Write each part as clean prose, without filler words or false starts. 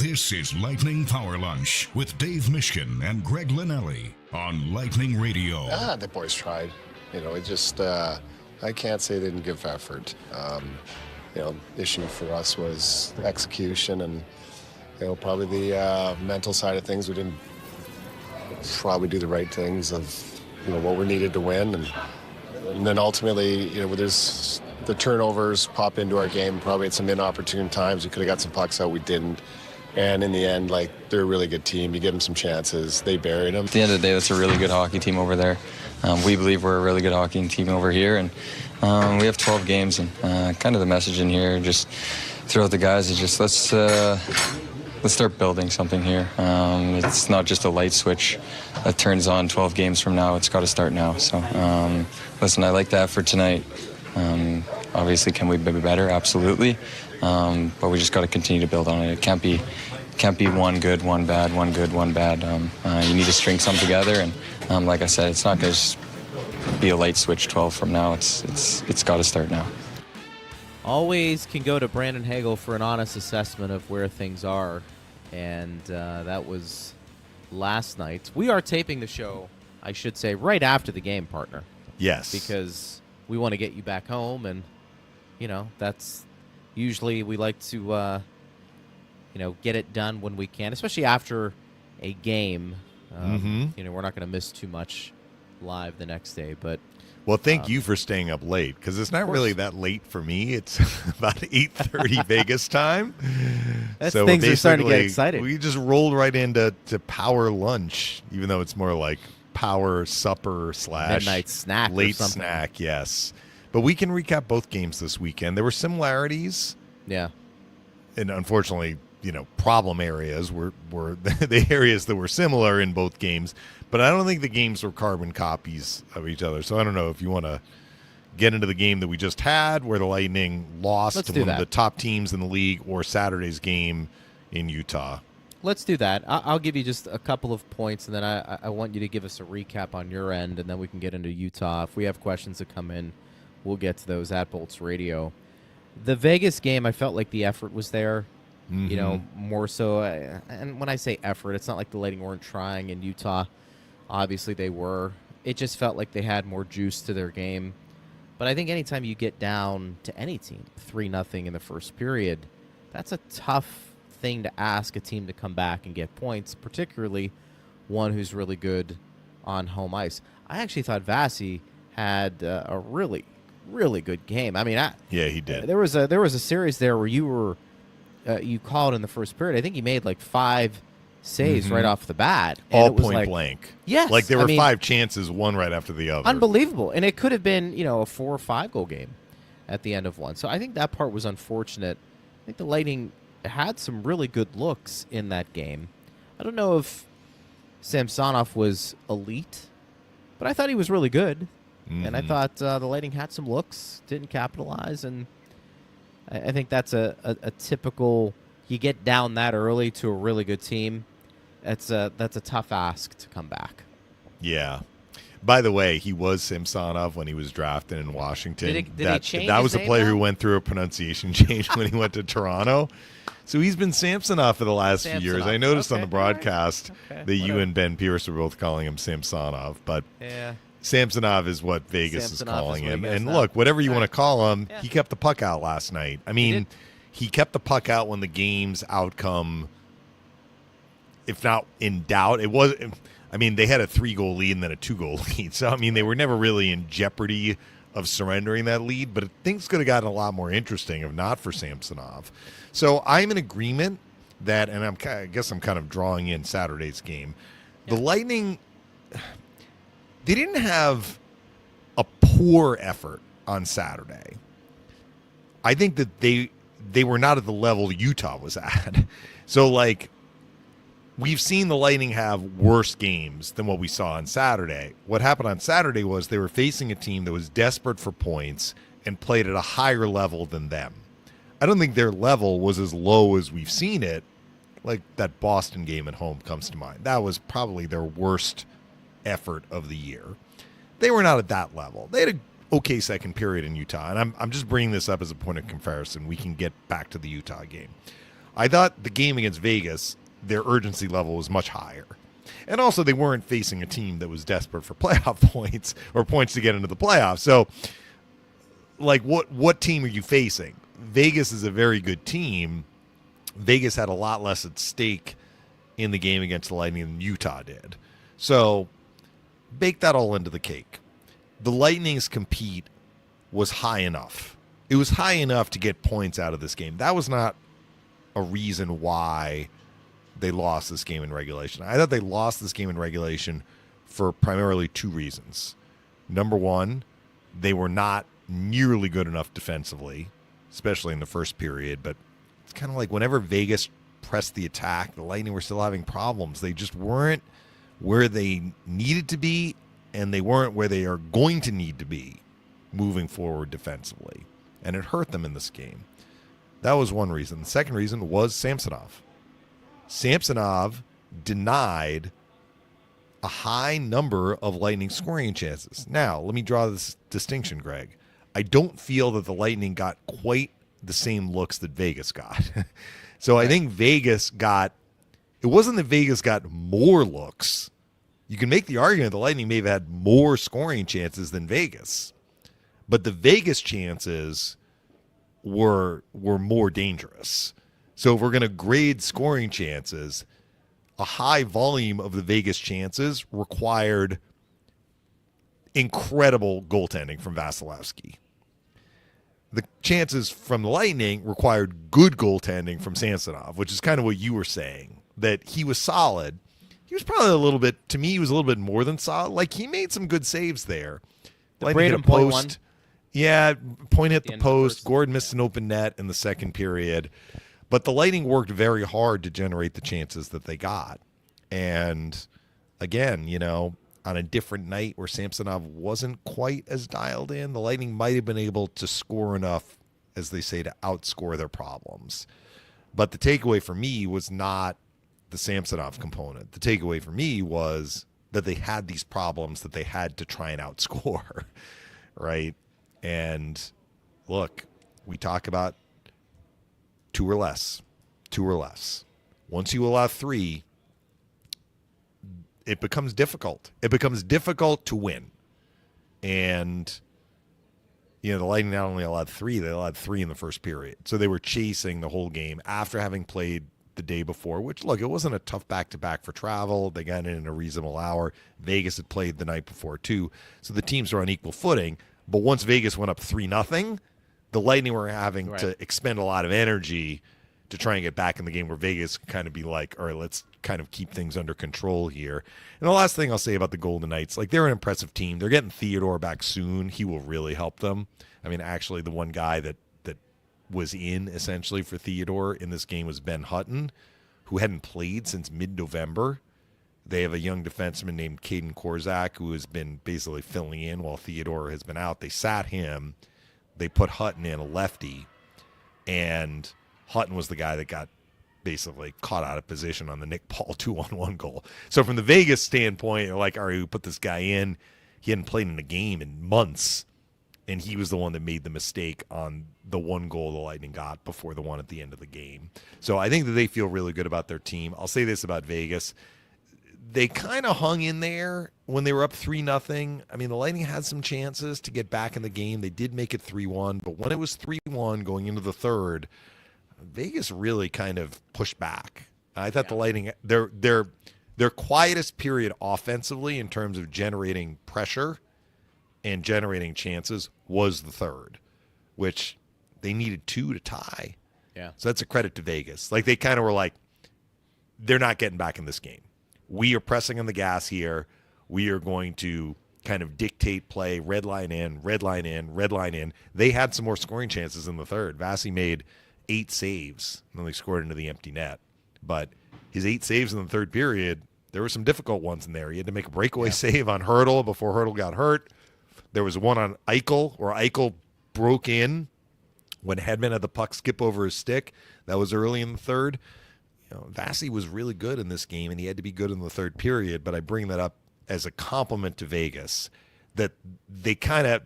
This is Lightning Power Lunch with Dave Mishkin and Greg Linnelli on Lightning Radio. The boys tried. It just, I can't say they didn't give effort. Issue for us was execution and, probably the mental side of things. We didn't probably do the right things of, what we needed to win. And then ultimately, there's the turnovers pop into our game. Probably at some inopportune times. We could have got some pucks out. We didn't. And in the end, they're a really good team. You give them some chances, they buried them. At the end of the day, that's a really good hockey team over there. We believe we're a really good hockey team over here, and we have 12 games. And kind of the message in here, just throughout the guys, is just let's start building something here. It's not just a light switch that turns on 12 games from now. It's got to start now. So, listen, I like that for tonight. Obviously, can we be better? Absolutely. But we just got to continue to build on it. It can't be one good, one bad, one good, one bad. You need to string some together, and like I said, it's not going to be a light switch 12 from now. It's got to start now. Always can go to Brandon Hagel for an honest assessment of where things are, and that was last night. We are taping the show, I should say, right after the game, partner. Yes. Because we want to get you back home, and, that's usually we like to, get it done when we can, especially after a game. We're not going to miss too much live the next day, but... Well, thank you for staying up late, because it's not really that late for me. It's about 8:30 Vegas time. So things are starting to get excited. We just rolled right into power lunch, even though it's more like power supper / midnight snack, late or something. Snack. Yes, but we can recap both games this weekend. There were similarities. Yeah, and unfortunately, problem areas were the areas that were similar in both games. But I don't think the games were carbon copies of each other. So I don't know if you want to get into the game that we just had, where the Lightning lost to one of the top teams in the league, or Saturday's game in Utah. Let's do that. I'll give you just a couple of points, and then I want you to give us a recap on your end, and then we can get into Utah. If we have questions that come in, we'll get to those at Bolts Radio. The Vegas game, I felt like the effort was there. More so. And when I say effort, it's not like the Lightning weren't trying in Utah. Obviously, they were. It just felt like they had more juice to their game. But I think anytime you get down to any team, 3-0 in the first period, that's a tough thing to ask a team to come back and get points, particularly one who's really good on home ice. I actually thought Vasi had a really, really good game. I mean, yeah, he did. There was a series there where you called in the first period. I think he made like 5 saves right off the bat. And all point blank. Yes. Like there were 5 chances, one right after the other. Unbelievable. And it could have been, a 4 or 5 goal game at the end of one. So I think that part was unfortunate. I think the Lightning had some really good looks in that game. I don't know if Samsonov was elite, but I thought he was really good. And I thought the Lightning had some looks, didn't capitalize, and I think that's a typical, you get down that early to a really good team, that's a tough ask to come back. Yeah. By the way, he was Samsonov when he was drafted in Washington. Did he change that his was a player name who went through a pronunciation change when he went to Toronto. So he's been Samsonov for the last few years. I noticed on the broadcast that you and Ben Pierce were both calling him Samsonov, but Samsonov is what Vegas is calling him. And look, whatever you want to call him, he kept the puck out last night. I mean, he kept the puck out when the game's outcome, if not in doubt, it was. I mean, they had a 3-goal lead and then a 2-goal lead. So, I mean, they were never really in jeopardy of surrendering that lead, but things could have gotten a lot more interesting if not for Samsonov. So I'm in agreement that, and I guess I'm kind of drawing in Saturday's game. The Lightning, they didn't have a poor effort on Saturday. I think that they were not at the level Utah was at. So, like, we've seen the Lightning have worse games than what we saw on Saturday. What happened on Saturday was they were facing a team that was desperate for points and played at a higher level than them. I don't think their level was as low as we've seen it. Like that Boston game at home comes to mind. That was probably their worst effort of the year. They were not at that level. They had an okay second period in Utah, and I'm just bringing this up as a point of comparison. We can get back to the Utah game. I thought the game against Vegas, their urgency level was much higher. And also they weren't facing a team that was desperate for playoff points or points to get into the playoffs. So, like, what team are you facing? Vegas is a very good team. Vegas had a lot less at stake in the game against the Lightning than Utah did. So, bake that all into the cake. The Lightning's compete was high enough. It was high enough to get points out of this game. That was not a reason why they lost this game in regulation. I thought they lost this game in regulation for primarily two reasons. Number one, they were not nearly good enough defensively, especially in the first period. But it's kind of like whenever Vegas pressed the attack, the Lightning were still having problems. They just weren't where they needed to be, and they weren't where they are going to need to be moving forward defensively. And it hurt them in this game. That was one reason. The second reason was Samsonov. Samsonov denied a high number of Lightning scoring chances. Now, let me draw this distinction, Greg. I don't feel that the Lightning got quite the same looks that Vegas got. So I think Vegas got, it wasn't that Vegas got more looks. You can make the argument the Lightning may have had more scoring chances than Vegas. But the Vegas chances were more dangerous. So if we're going to grade scoring chances, a high volume of the Vegas chances required incredible goaltending from Vasilevsky. The chances from the Lightning required good goaltending from Samsonov, which is kind of what you were saying, that he was solid. He was probably a little bit, to me, he was a little bit more than solid. Like, he made some good saves there. The Braden point one. Yeah, point hit the post. Gordon missed an open net in the second period. But the Lightning worked very hard to generate the chances that they got. And again, you know, on a different night where Samsonov wasn't quite as dialed in, the Lightning might have been able to score enough, as they say, to outscore their problems. But the takeaway for me was not the Samsonov component. The takeaway for me was that they had these problems that they had to try and outscore, right? And look, we talk about two or less. Once you allow three, it becomes difficult. It becomes difficult to win. And, you know, the Lightning not only allowed three, they allowed three in the first period. So they were chasing the whole game after having played the day before, which, look, it wasn't a tough back-to-back for travel. They got in a reasonable hour. Vegas had played the night before, too. So the teams were on equal footing. But once Vegas went up 3-0, the Lightning were having to expend a lot of energy to try and get back in the game, where Vegas could kind of be like, all right, let's kind of keep things under control here. And the last thing I'll say about the Golden Knights, like, they're an impressive team. They're getting Theodore back soon. He will really help them. I mean, actually, the one guy that was in essentially for Theodore in this game was Ben Hutton, who hadn't played since mid-November. They have a young defenseman named Caden Korzak who has been basically filling in while Theodore has been out. They sat him. They put Hutton in, a lefty, and Hutton was the guy that got basically caught out of position on the Nick Paul 2-on-1 goal. So from the Vegas standpoint, they're like, all right, we put this guy in. He hadn't played in a game in months, and he was the one that made the mistake on the one goal the Lightning got before the one at the end of the game. So I think that they feel really good about their team. I'll say this about Vegas. They kind of hung in there when they were up 3-0. I mean, the Lightning had some chances to get back in the game. They did make it 3-1, but when it was 3-1 going into the third, Vegas really kind of pushed back. I thought the Lightning, their quietest period offensively in terms of generating pressure and generating chances was the third, which they needed 2 to tie. Yeah. So that's a credit to Vegas. Like, they kind of were like, they're not getting back in this game. We are pressing on the gas here. We are going to kind of dictate play, red line in, red line in, red line in. They had some more scoring chances in the third. Vasi made 8 saves, and then they scored into the empty net. But his 8 saves in the third period, there were some difficult ones in there. He had to make a breakaway save on Hertl before Hertl got hurt. There was one on Eichel where Eichel broke in when Hedman had the puck skip over his stick. That was early in the third. You know, Vasi was really good in this game, and he had to be good in the third period, but I bring that up as a compliment to Vegas, that they kind of,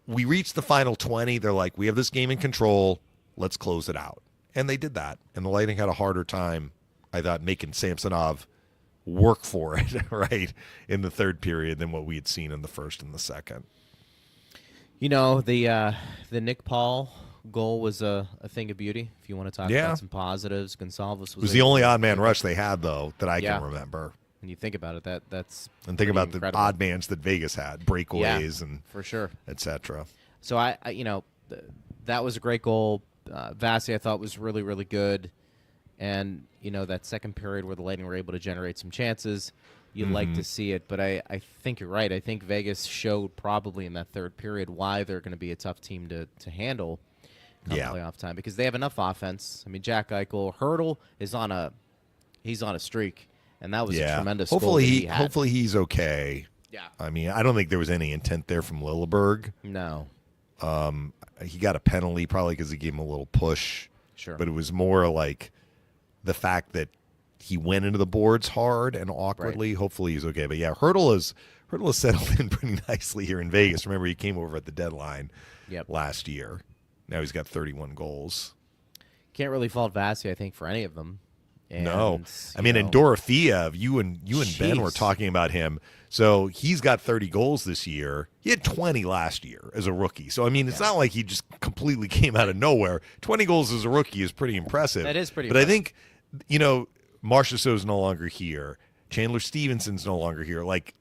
we reached the final 20. They're like, we have this game in control. Let's close it out. And they did that. And the Lightning had a harder time, I thought, making Samsonov work for it, right, in the third period than what we had seen in the first and the second. You know, the Nick Paul goal was a thing of beauty. If you want to talk about some positives, Gonsalves was the only odd man rush they had, though, that I can remember. When you think about it, that's and think about incredible. The odd mans that Vegas had, breakaways and for sure, etc. So I that was a great goal. Vasi, I thought, was really, really good. And, that second period where the Lightning were able to generate some chances, you'd like to see it. But I think you're right. I think Vegas showed probably in that third period why they're going to be a tough team to handle come playoff time, because they have enough offense. I mean, Jack Eichel, Hurdle is on a streak, and that was a tremendous goal that he had. Hopefully he's okay. Yeah. I mean, I don't think there was any intent there from Lilleberg. No. He got a penalty probably because he gave him a little push. Sure. But it was more like the fact that he went into the boards hard and awkwardly. Right. Hopefully he's okay. But yeah, Hurdle has settled in pretty nicely here in Vegas. Remember, he came over at the deadline last year. Now he's got 31 goals. Can't really fault Vasi, I think, for any of them. And, no. I mean, and Dorofeev, you and Ben were talking about him. So he's got 30 goals this year. He had 20 last year as a rookie. So, I mean, it's not like he just completely came out of nowhere. 20 goals as a rookie is pretty impressive. That is pretty impressive. But I think, Marchessault's no longer here. Chandler Stevenson's no longer here. Like,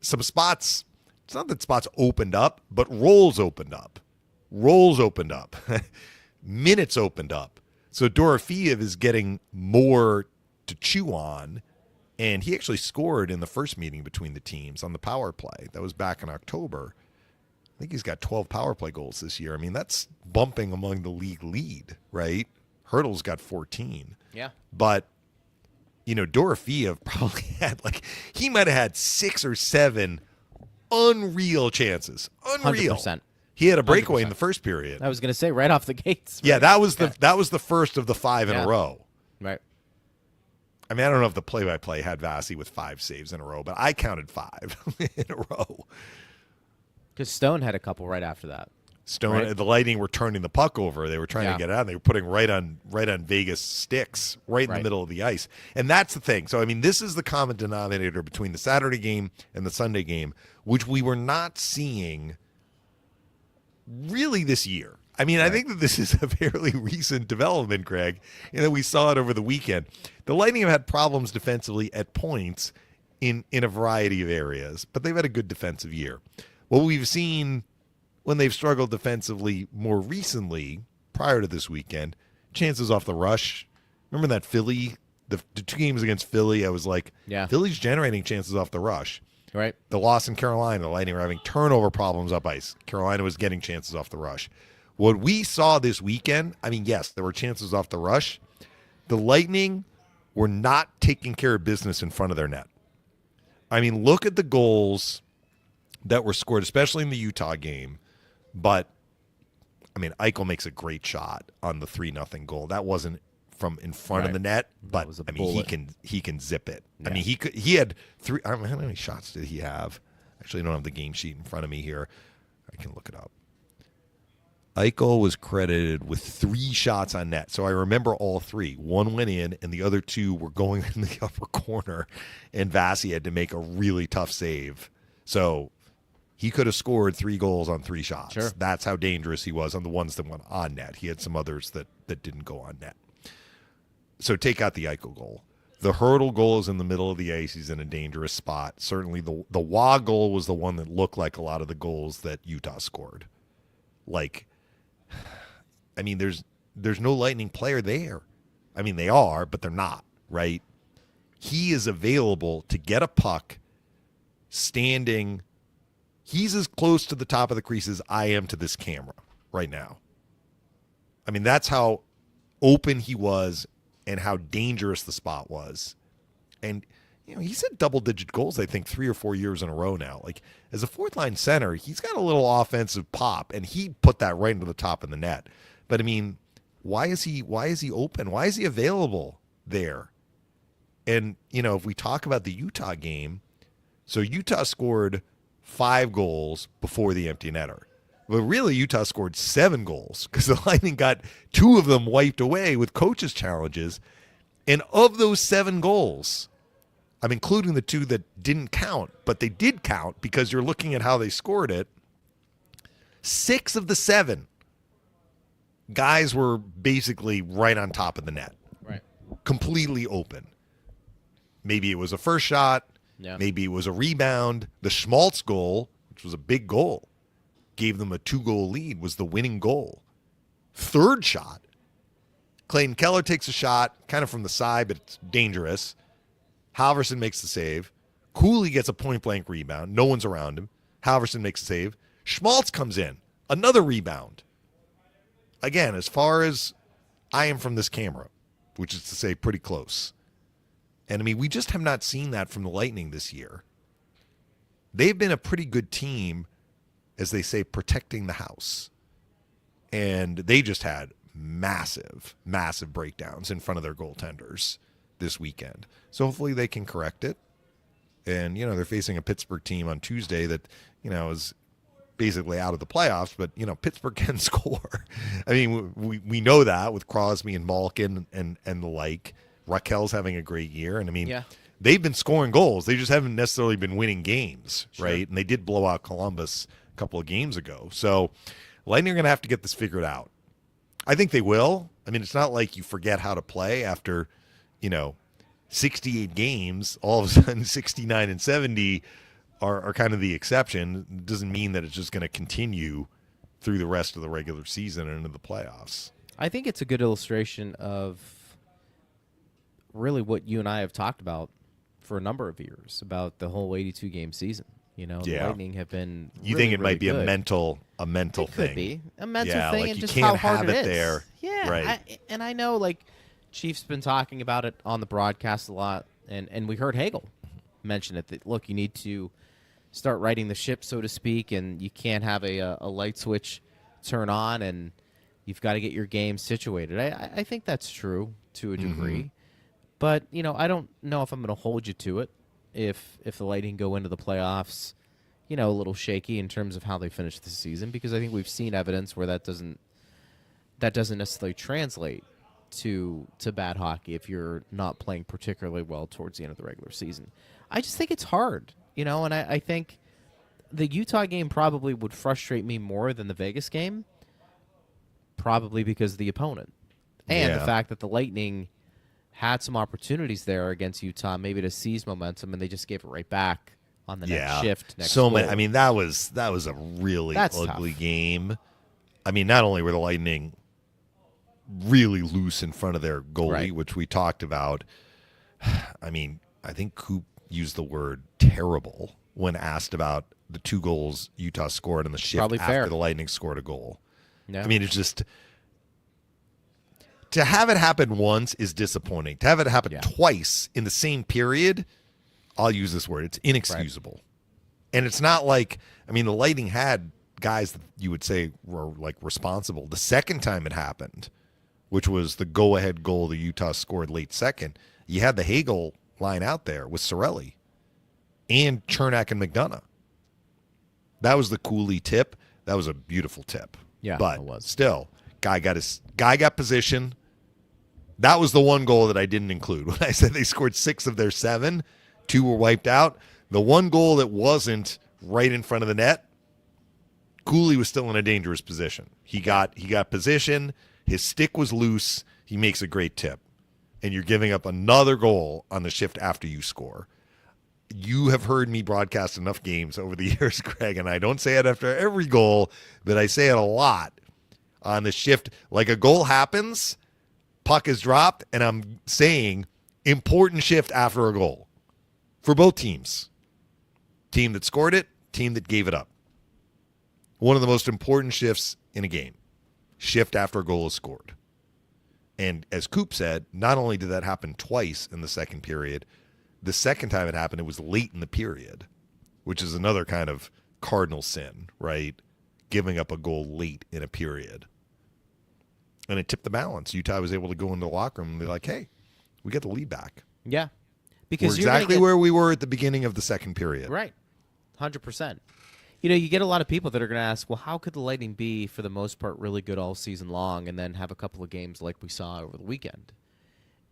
some spots, it's not that spots opened up, but roles opened up. Minutes opened up. So Dorofeev is getting more to chew on, and he actually scored in the first meeting between the teams on the power play. That was back in October. I think he's got 12 power play goals this year. I mean, that's bumping among the league lead, right? Hurdle's got 14. Yeah. But, Dorofeev probably had, he might have had 6 or 7 unreal chances. Unreal. 100%. He had a breakaway 100%. In the first period. I was going to say right off the gates. Right? Yeah, that was the first of the 5 in a row. Right. I mean, I don't know if the play-by-play had Vasi with 5 saves in a row, but I counted 5 in a row. Because Stone had a couple right after that. The Lightning were turning the puck over. They were trying to get it out. They were putting right on Vegas sticks, right in the middle of the ice. And that's the thing. So, I mean, this is the common denominator between the Saturday game and the Sunday game, which we were not seeing really this year. I mean, I think that this is a fairly recent development, Greg, and we saw it over the weekend. The Lightning have had problems defensively at points in a variety of areas, but they've had a good defensive year. What we've seen when they've struggled defensively more recently, prior to this weekend, chances off the rush. Remember that Philly, the 2 games against Philly, I was like, Philly's generating chances off the rush. Right. The loss in Carolina, the Lightning were having turnover problems up ice. Carolina was getting chances off the rush. What we saw this weekend, I mean, yes, there were chances off the rush. The Lightning were not taking care of business in front of their net. I mean, look at the goals that were scored, especially in the Utah game. But, I mean, Eichel makes a great shot on the 3-0 goal. That wasn't from in front of the net, but I mean, he can zip it. Yeah. I mean, he had 3. I don't know how many shots did he have. Actually, I don't have the game sheet in front of me here. I can look it up. Eichel was credited with 3 shots on net. So I remember all 3. 1 went in, and the other 2 were going in the upper corner, and Vasi had to make a really tough save. So he could have scored 3 goals on 3 shots. Sure. That's how dangerous he was on the ones that went on net. He had some others that didn't go on net. So take out the Eichel goal. The Hurdle goal is in the middle of the ice. He's in a dangerous spot. Certainly the Wah goal was the one that looked like a lot of the goals that Utah scored. I mean, there's no Lightning player there. I mean, they are, but they're not, right? He is available to get a puck standing. He's as close to the top of the crease as I am to this camera right now. I mean, that's how open he was and how dangerous the spot was. And, he's had double-digit goals, I think, 3 or 4 years in a row now. As a fourth-line center, he's got a little offensive pop, and he put that right into the top of the net. But, I mean, why is he open? Why is he available there? And, if we talk about the Utah game, so Utah scored 5 goals before the empty netter. But really, Utah scored 7 goals because the Lightning got 2 of them wiped away with coaches' challenges. And of those 7 goals, I'm including the 2 that didn't count, but they did count because you're looking at how they scored it. 6 of the 7 guys were basically right on top of the net. Right. Completely open. Maybe it was a first shot. Yeah. Maybe it was a rebound. The Schmaltz goal, which was a big goal, gave them a 2-goal lead, was the winning goal. Third shot, Clayton Keller takes a shot, kind of from the side, but it's dangerous. Halverson makes the save. Cooley gets a point-blank rebound. No one's around him. Halverson makes the save. Schmaltz comes in. Another rebound. Again, as far as I am from this camera, which is to say pretty close. And, I mean, we just have not seen that from the Lightning this year. They've been a pretty good team, as they say, protecting the house. And they just had massive, massive breakdowns in front of their goaltenders this weekend. So hopefully they can correct it. And, they're facing a Pittsburgh team on Tuesday that, is basically out of the playoffs, but, Pittsburgh can score. I mean, we know that with Crosby and Malkin and the like. Raquel's having a great year. And, I mean, they've been scoring goals. They just haven't necessarily been winning games, right? And they did blow out Columbus a couple of games ago. So Lightning are going to have to get this figured out. I think they will. I mean, it's not like you forget how to play after, 68 games. All of a sudden, 69 and 70 are kind of the exception. It doesn't mean that it's just going to continue through the rest of the regular season and into the playoffs. I think it's a good illustration of really what you and I have talked about for a number of years about the whole 82-game season. The Lightning have been You really, think it really might be good. a mental It thing? could be a mental thing, like and you just can't how hard have it it is. there. Yeah, Right. I know, like Chief's been talking about it on the broadcast a lot, and we heard Hagel mention it. That look, you need to start righting the ship, so to speak, and you can't have a light switch turn on, and you've got to get your game situated. I think that's true to a degree, but I don't know if I'm going to hold you to it if the Lightning go into the playoffs, a little shaky in terms of how they finish the season, because I think we've seen evidence where that doesn't necessarily translate to bad hockey if you're not playing particularly well towards the end of the regular season. I just think it's hard, and I think the Utah game probably would frustrate me more than the Vegas game, probably because of the opponent and the fact that the Lightning had some opportunities there against Utah, maybe to seize momentum, and they just gave it right back on the next shift. So many. I mean, that was a really ugly game. I mean, not only were the Lightning really loose in front of their goalie, which we talked about. I mean, I think Coop used the word terrible when asked about the 2 goals Utah scored in the shift after the Lightning scored a goal. Yeah. I mean, it's just to have it happen once is disappointing. To have it happen twice in the same period, I'll use this word, it's inexcusable. And it's not like, I mean, the Lightning had guys that you would say were like responsible. The second time it happened, which was the go-ahead goal that Utah scored late second, you had the Hagel line out there with Cirelli and Chernak and McDonough. That was the Cooley tip. That was a beautiful tip. Yeah, but it was. Still, guy got position. That was the one goal that I didn't include. When I said they scored 6 of their 7, 2 were wiped out. The one goal that wasn't right in front of the net, Cooley was still in a dangerous position. He got position. His stick was loose. He makes a great tip. And you're giving up another goal on the shift after you score. You have heard me broadcast enough games over the years, Greg, and I don't say it after every goal, but I say it a lot on the shift. Like a goal happens, puck is dropped, and I'm saying important shift after a goal for both teams. Team that scored it, team that gave it up. One of the most important shifts in a game. Shift after a goal is scored. And as Coop said, not only did that happen twice in the second period, the second time it happened, it was late in the period, which is another kind of cardinal sin, right? Giving up a goal late in a period. And it tipped the balance. Utah was able to go into the locker room and be like, hey, we get the lead back. Yeah. Because we're exactly where we were at the beginning of the second period. Right. 100%. You get a lot of people that are going to ask, well, how could the Lightning be, for the most part, really good all season long and then have a couple of games like we saw over the weekend?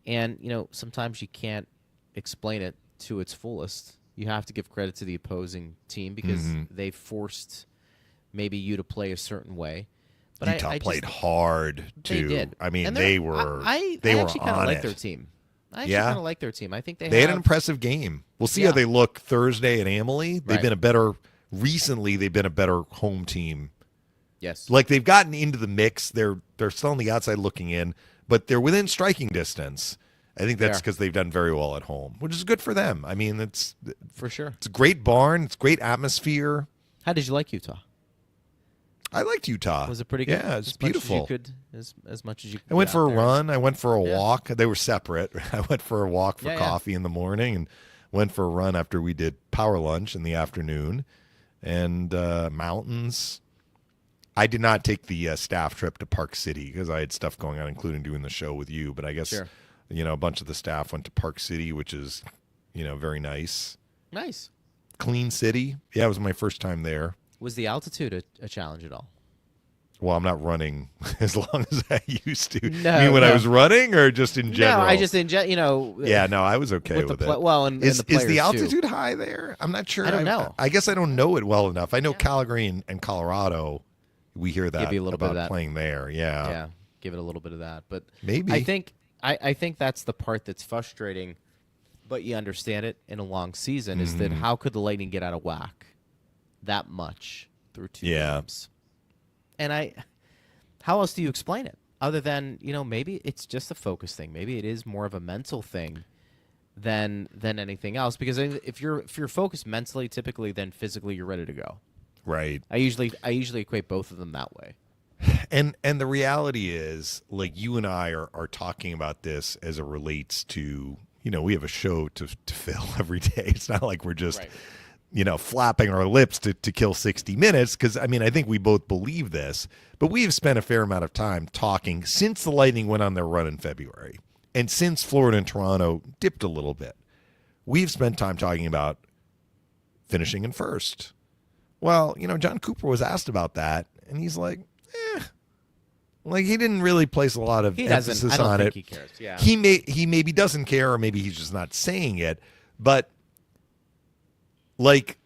And, sometimes you can't explain it to its fullest. You have to give credit to the opposing team because they forced maybe you to play a certain way. But Utah played hard, too. They did. I mean, they were I actually kind of like their team. I actually kind of like their team. I think they had an impressive game. We'll see how they look Thursday at Amalie. They've been recently they've been a better home team. Yes. Like, they've gotten into the mix. They're still on the outside looking in, but they're within striking distance. I think that's because they've done very well at home, which is good for them. I mean, it's for sure. It's a great barn. It's great atmosphere. How did you like Utah? I liked Utah. Was it pretty good? Yeah, it's beautiful. As much as you could. I went for a run. I went for a walk. They were separate. I went for a walk for coffee in the morning and went for a run after we did power lunch in the afternoon. And mountains. I did not take the staff trip to Park City because I had stuff going on, including doing the show with you. But I guess a bunch of the staff went to Park City, which is very nice. Nice. Clean city. Yeah, it was my first time there. Was the altitude a challenge at all? Well, I'm not running as long as I used to. No, you mean when I was running or just in general? No, I just Yeah, no, I was okay with it. Well, and is the the altitude high there? I'm not sure. I don't know. I guess I don't know it well enough. I know Calgary and Colorado, we hear that give you a little about bit of that. Playing there. Yeah. Yeah, give it a little bit of that. But maybe. I think that's the part that's frustrating, but you understand it in a long season, is that how could the Lightning get out of whack that much through 2 games? And how else do you explain it other than, maybe it's just a focus thing. Maybe it is more of a mental thing than anything else, because if you're focused mentally, typically, then physically you're ready to go. Right. I usually equate both of them that way. And the reality is, like, you and I are talking about this as it relates to, we have a show to fill every day. It's not like we're just flapping our lips to kill 60 minutes, because, I think we both believe this, but we have spent a fair amount of time talking since the Lightning went on their run in February, and since Florida and Toronto dipped a little bit. We've spent time talking about finishing in first. Well, John Cooper was asked about that, and he's like, Like, he didn't really place a lot of emphasis I don't on think it. He cares. Yeah. He maybe doesn't care, or maybe he's just not saying it. But, like,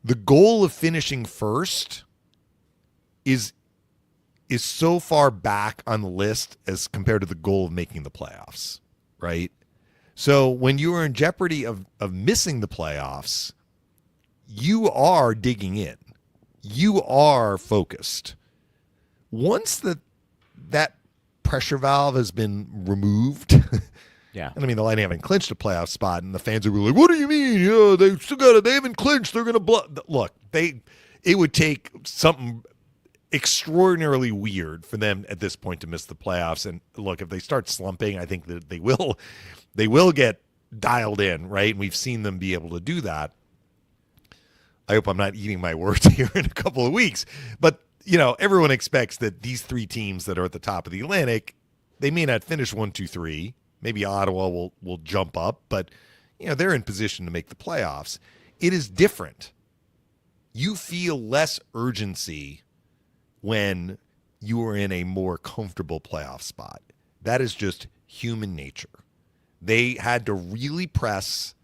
the goal of finishing first is so far back on the list as compared to the goal of making the playoffs, right? So when you are in jeopardy of missing the playoffs, you are digging in. You are focused. Once that pressure valve has been removed, yeah. And the Lightning haven't clinched a playoff spot, and the fans are like, "What do you mean? Yeah, they still got it. They haven't clinched. They're gonna look." It would take something extraordinarily weird for them at this point to miss the playoffs. And look, if they start slumping, I think that they will get dialed in, right? And we've seen them be able to do that. I hope I'm not eating my words here in a couple of weeks, but everyone expects that these three teams that are at the top of the Atlantic, they may not finish 1, 2, 3. Maybe Ottawa will jump up, but they're in position to make the playoffs. It is different. You feel less urgency when you are in a more comfortable playoff spot. That is just human nature. They had to really press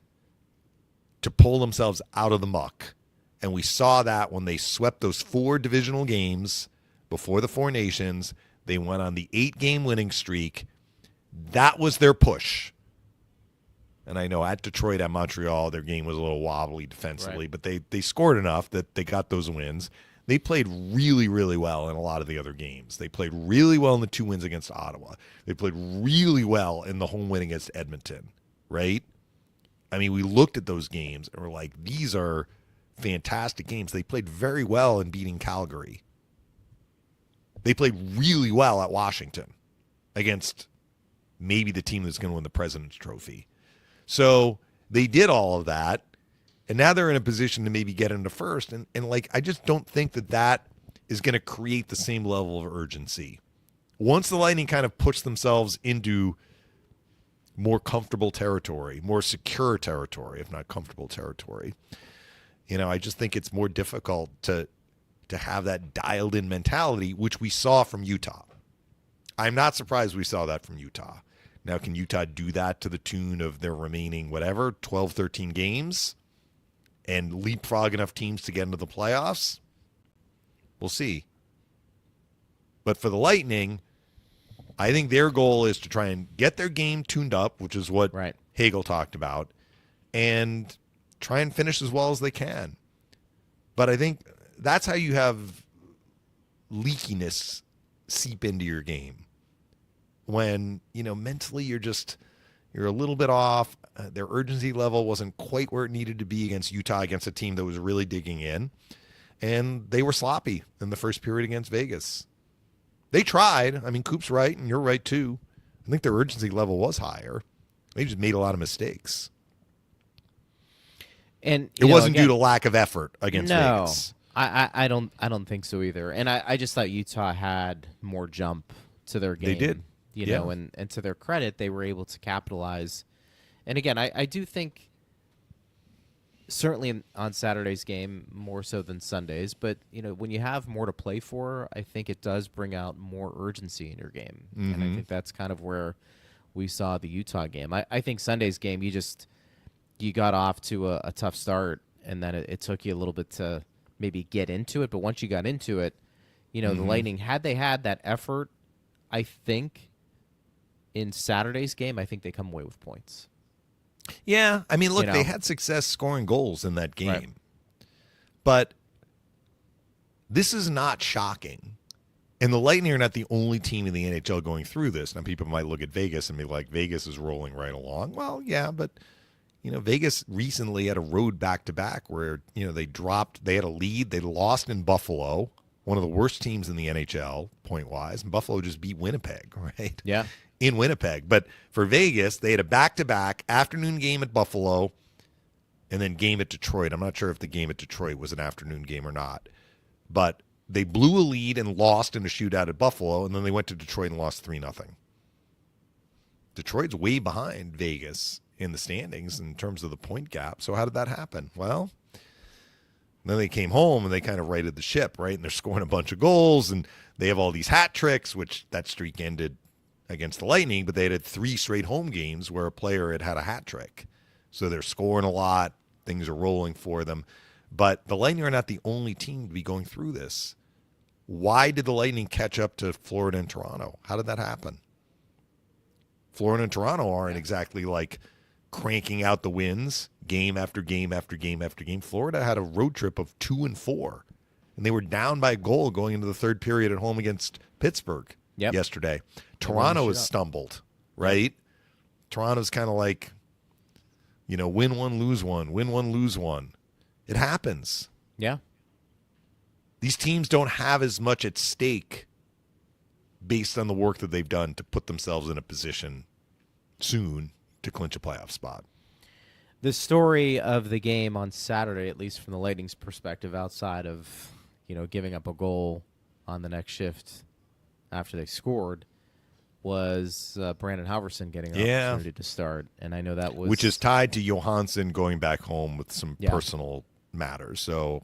to pull themselves out of the muck. And we saw that when they swept those 4 divisional games before the 4 Nations. They went on the 8-game winning streak. That was their push. And I know at Detroit, at Montreal, their game was a little wobbly defensively, but they scored enough that they got those wins. They played really, really well in a lot of the other games. They played really well in the 2 wins against Ottawa. They played really well in the home win against Edmonton, right? We looked at those games and we're like, these are fantastic games. They played very well in beating Calgary. They played really well at Washington against maybe the team that's going to win the President's Trophy. So they did all of that, and now they're in a position to maybe get into first. And I just don't think that is going to create the same level of urgency. Once the Lightning kind of push themselves into more comfortable territory, more secure territory, if not comfortable territory, I just think it's more difficult to have that dialed in mentality, which we saw from Utah. I'm not surprised we saw that from Utah. Now, can Utah do that to the tune of their remaining, 12, 13 games and leapfrog enough teams to get into the playoffs? We'll see. But for the Lightning, I think their goal is to try and get their game tuned up, which is what Hagel talked about, and try and finish as well as they can. But I think that's how you have leakiness seep into your game. When, mentally you're a little bit off. Their urgency level wasn't quite where it needed to be against Utah, against a team that was really digging in. And they were sloppy in the first period against Vegas. They tried. I mean, Coop's right, and you're right, too. I think their urgency level was higher. They just made a lot of mistakes. And it wasn't due to lack of effort against Vegas. I don't think so either. And I just thought Utah had more jump to their game. They did. And to their credit, they were able to capitalize. And again, I do think certainly on Saturday's game more so than Sunday's, but when you have more to play for, I think it does bring out more urgency in your game. Mm-hmm. And I think that's kind of where we saw the Utah game. I think Sunday's game, you got off to a tough start, and then it took you a little bit to maybe get into it. But once you got into it, the Lightning, had they had that effort, I think in Saturday's game, I think they come away with points. Yeah. I mean, look, they had success scoring goals in that game. Right. But this is not shocking. And the Lightning are not the only team in the NHL going through this. Now, people might look at Vegas and be like, Vegas is rolling right along. Well, yeah, but, Vegas recently had a road back-to-back where, they had a lead. They lost in Buffalo, one of the worst teams in the NHL, point-wise. And Buffalo just beat Winnipeg, right? Yeah. In Winnipeg. But for Vegas, they had a back-to-back afternoon game at Buffalo and then game at Detroit. I'm not sure if the game at Detroit was an afternoon game or not. But they blew a lead and lost in a shootout at Buffalo, and then they went to Detroit and lost 3-0. Detroit's way behind Vegas in the standings in terms of the point gap. So how did that happen? Well, then they came home and they kind of righted the ship, right? And they're scoring a bunch of goals, and they have all these hat tricks, which that streak ended against the Lightning, but they had 3 straight home games where a player had a hat trick. So they're scoring a lot. Things are rolling for them. But the Lightning are not the only team to be going through this. Why did the Lightning catch up to Florida and Toronto? How did that happen? Florida and Toronto aren't exactly like cranking out the wins game after game after game after game. Florida had a road trip of 2-4, and they were down by a goal going into the third period at home against Pittsburgh yesterday. Toronto has stumbled, right? Toronto's kind of like, win one, lose one, win one, lose one. It happens. Yeah. These teams don't have as much at stake based on the work that they've done to put themselves in a position soon to clinch a playoff spot. The story of the game on Saturday, at least from the Lightning's perspective, outside of, giving up a goal on the next shift after they scored, was Brandon Halverson getting an opportunity to start. And I know that was... Which is tied to Johansson going back home with some personal matters. So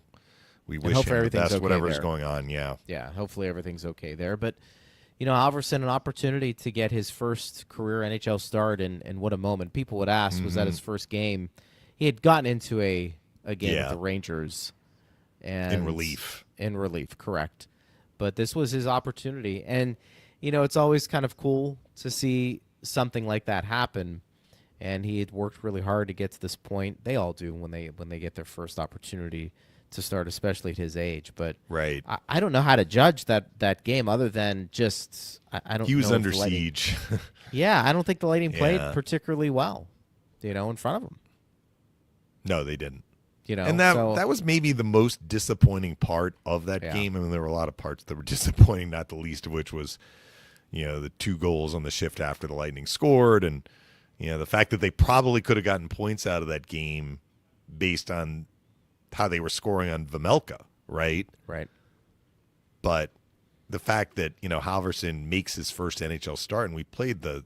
we wish him the best, whatever's going on. Yeah. Yeah, hopefully everything's okay there. But, Halverson, an opportunity to get his first career NHL start, and what a moment. People would ask, was that his first game? He had gotten into a game with the Rangers. And in relief. In relief, correct. But this was his opportunity. And, it's always kind of cool to see something like that happen. And he had worked really hard to get to this point. They all do when they get their first opportunity to start, especially at his age. But right. I don't know how to judge that game other than just I don't. He was know under siege. Yeah, I don't think the Lightning played particularly well, in front of him. No, they didn't. And that was maybe the most disappointing part of that game. I mean, there were a lot of parts that were disappointing, not the least of which was, the 2 goals on the shift after the Lightning scored, and the fact that they probably could have gotten points out of that game based on how they were scoring on Vejmelka, right? Right. But the fact that, Halverson makes his first NHL start, and we played the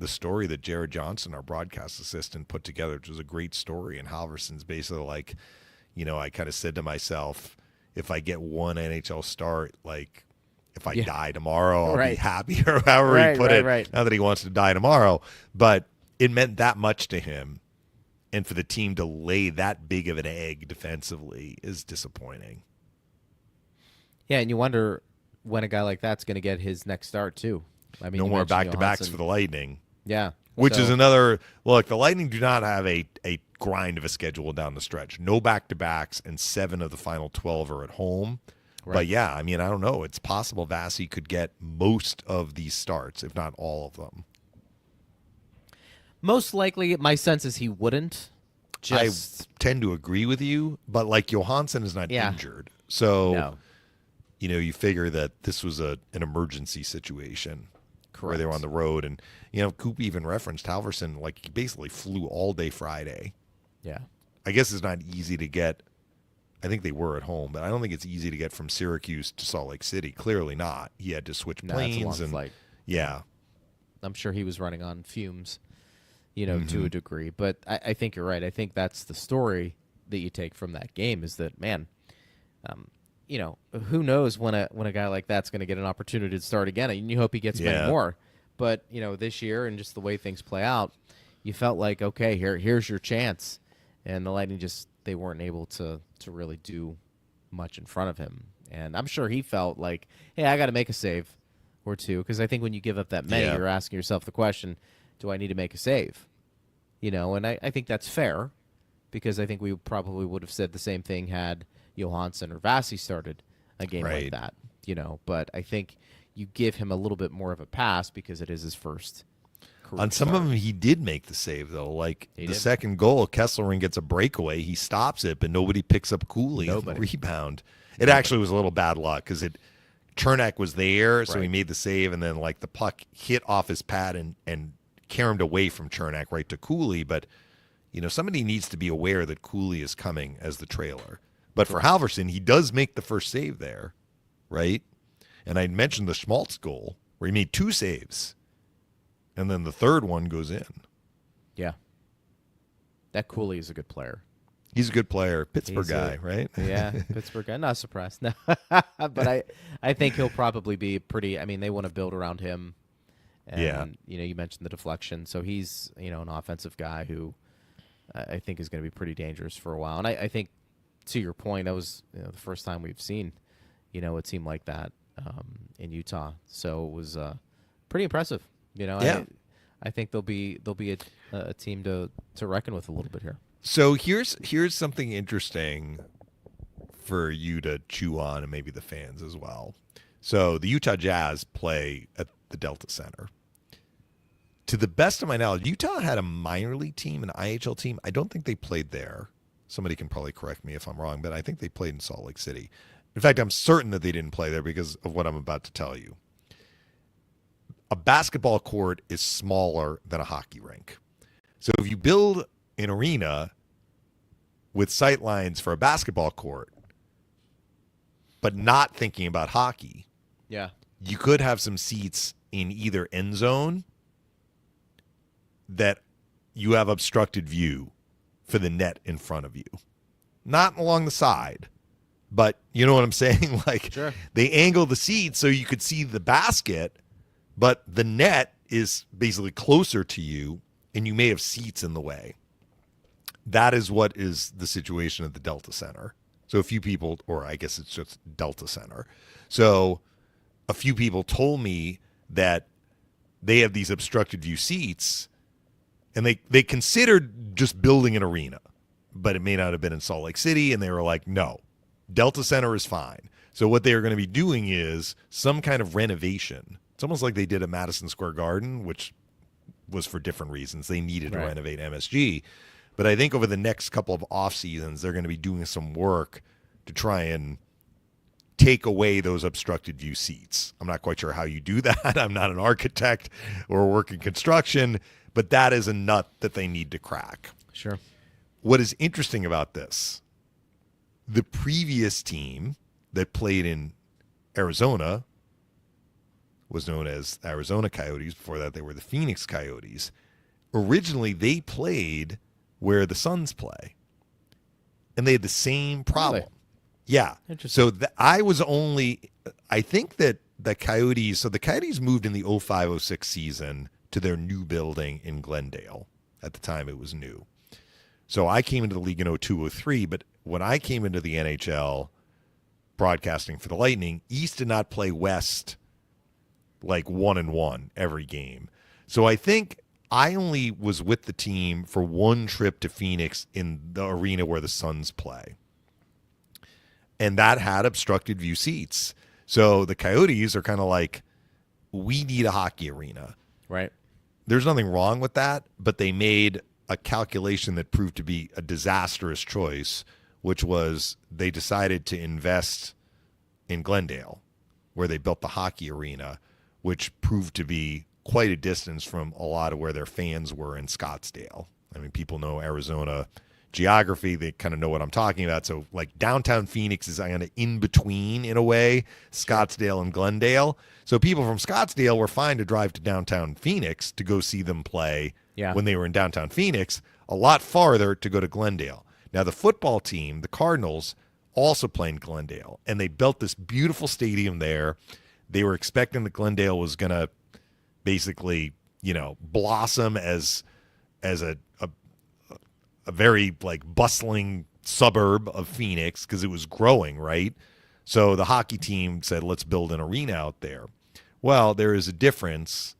story that Jared Johnson, our broadcast assistant, put together, which was a great story, and Halverson's basically like, I kind of said to myself, if I get one NHL start, like if I die tomorrow, I'll be happy, or however he put it. Not that he wants to die tomorrow, but it meant that much to him. And for the team to lay that big of an egg defensively is disappointing. Yeah, and you wonder when a guy like that's going to get his next start, too. I mean, no more back-to-backs for the Lightning. Yeah. Which is another – look, the Lightning do not have a grind of a schedule down the stretch. No back-to-backs, and 7 of the final 12 are at home. Right. But, yeah, I mean, I don't know. It's possible Vasi could get most of these starts, if not all of them. Most likely, my sense is he wouldn't. I tend to agree with you, but like Johansson is not injured. So, you figure that this was an emergency situation. Correct. Where they were on the road. And, Coop even referenced Halverson, like he basically flew all day Friday. Yeah. I guess it's not easy to get. I think they were at home, but I don't think it's easy to get from Syracuse to Salt Lake City. Clearly not. He had to switch planes. That's a long flight. Yeah. I'm sure he was running on fumes. To a degree. But I think you're right. I think that's the story that you take from that game is that, man, who knows when a guy like that's going to get an opportunity to start again. And you hope he gets many more. But, this year and just the way things play out, you felt like, okay, here's your chance. And the Lightning they weren't able to really do much in front of him. And I'm sure he felt like, hey, I got to make a save or two. Because I think when you give up that many, you're asking yourself the question, do I need to make a save? And I think that's fair because I think we probably would have said the same thing had Johansson or Vasi started a game like that, But I think you give him a little bit more of a pass because it is his first career On some start. of them, he did make the save, though. Like the second goal, Kesselring gets a breakaway. He stops it, but nobody picks up Cooley on the rebound. It actually was a little bad luck because Chernak was there, so he made the save, and then like the puck hit off his pad and caromed away from Chernak right to Cooley, but somebody needs to be aware that Cooley is coming as the trailer. But for Halverson, he does make the first save there, right? And I mentioned the Schmaltz goal where he made 2 saves, and then the third one goes in. Yeah. That Cooley is a good player. He's a good player. Pittsburgh guy, right? Yeah, Pittsburgh guy. Not surprised. No. But I think he'll probably be pretty – I mean, they want to build around him. And, you mentioned the deflection. So he's, an offensive guy who I think is going to be pretty dangerous for a while. And I think, to your point, that was the first time we've seen, a team like that in Utah. So it was pretty impressive. I think they'll be a team to reckon with a little bit here. So here's something interesting for you to chew on and maybe the fans as well. So the Utah Jazz play at the Delta Center. To the best of my knowledge, Utah had a minor league team, an IHL team. I don't think they played there. Somebody can probably correct me if I'm wrong, but I think they played in Salt Lake City. In fact, I'm certain that they didn't play there because of what I'm about to tell you. A basketball court is smaller than a hockey rink. So if you build an arena with sight lines for a basketball court, but not thinking about hockey, you could have some seats in either end zone that you have obstructed view for the net in front of you. Not along the side, but you know what I'm saying? Like they angle the seats so you could see the basket, but the net is basically closer to you and you may have seats in the way. That is what is the situation at the Delta Center. So a few people, or I guess it's just Delta Center. So a few people told me that they have these obstructed view seats and they considered just building an arena, but it may not have been in Salt Lake City. And they were like, no, Delta Center is fine. So what they are going to be doing is some kind of renovation. It's almost like they did at Madison Square Garden, which was for different reasons. They needed to renovate MSG. But I think over the next couple of off seasons, they're going to be doing some work to try and take away those obstructed view seats. I'm not quite sure how you do that. I'm not an architect or work in construction, but that is a nut that they need to crack. Sure. What is interesting about this, the previous team that played in Arizona was known as Arizona Coyotes. Before that, they were the Phoenix Coyotes. Originally, they played where the Suns play. and they had the same problem. Really? Yeah. Interesting. So I think that the Coyotes moved in the 05-06 season to their new building in Glendale. At the time, it was new. So I came into the league in 02-03, but when I came into the NHL broadcasting for the Lightning, East did not play West like 1-1 every game. So I think I only was with the team for one trip to Phoenix in the arena where the Suns play. And that had obstructed view seats. So the Coyotes are kind of like, we need a hockey arena. Right. There's nothing wrong with that, but they made a calculation that proved to be a disastrous choice, which was they decided to invest in Glendale, where they built the hockey arena, which proved to be quite a distance from a lot of where their fans were in Scottsdale. I mean, people know Arizona geography. They kind of know what I'm talking about. So like downtown Phoenix is kind of in between, in a way, Scottsdale and Glendale. So people from Scottsdale were fine to drive to downtown Phoenix to go see them play when they were in downtown Phoenix, a lot farther to go to Glendale. Now the football team, the Cardinals, also play in Glendale, and they built this beautiful stadium there. They were expecting that Glendale was going to basically, blossom as a very like bustling suburb of Phoenix because it was growing, right? So the hockey team said, let's build an arena out there. Well, there is a difference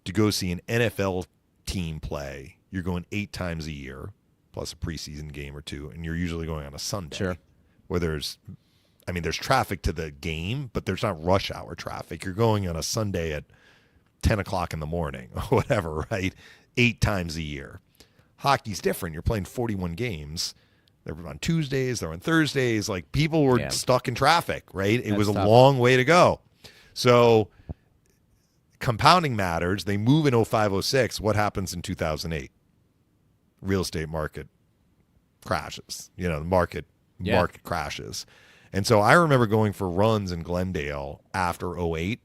to go see an NFL team play. You're going 8 times a year, plus a preseason game or two, and you're usually going on a Sunday. Sure. Where there's traffic to the game, but there's not rush hour traffic. You're going on a Sunday at 10 o'clock in the morning or whatever, right? 8 times a year. Hockey's different. You're playing 41 games. They're on Tuesdays, they're on Thursdays. Like, people were stuck in traffic, right? It was a long way to go. So compounding matters. They move in 05-06. What happens in 2008? Real estate market crashes. The market crashes. And so I remember going for runs in Glendale after 08.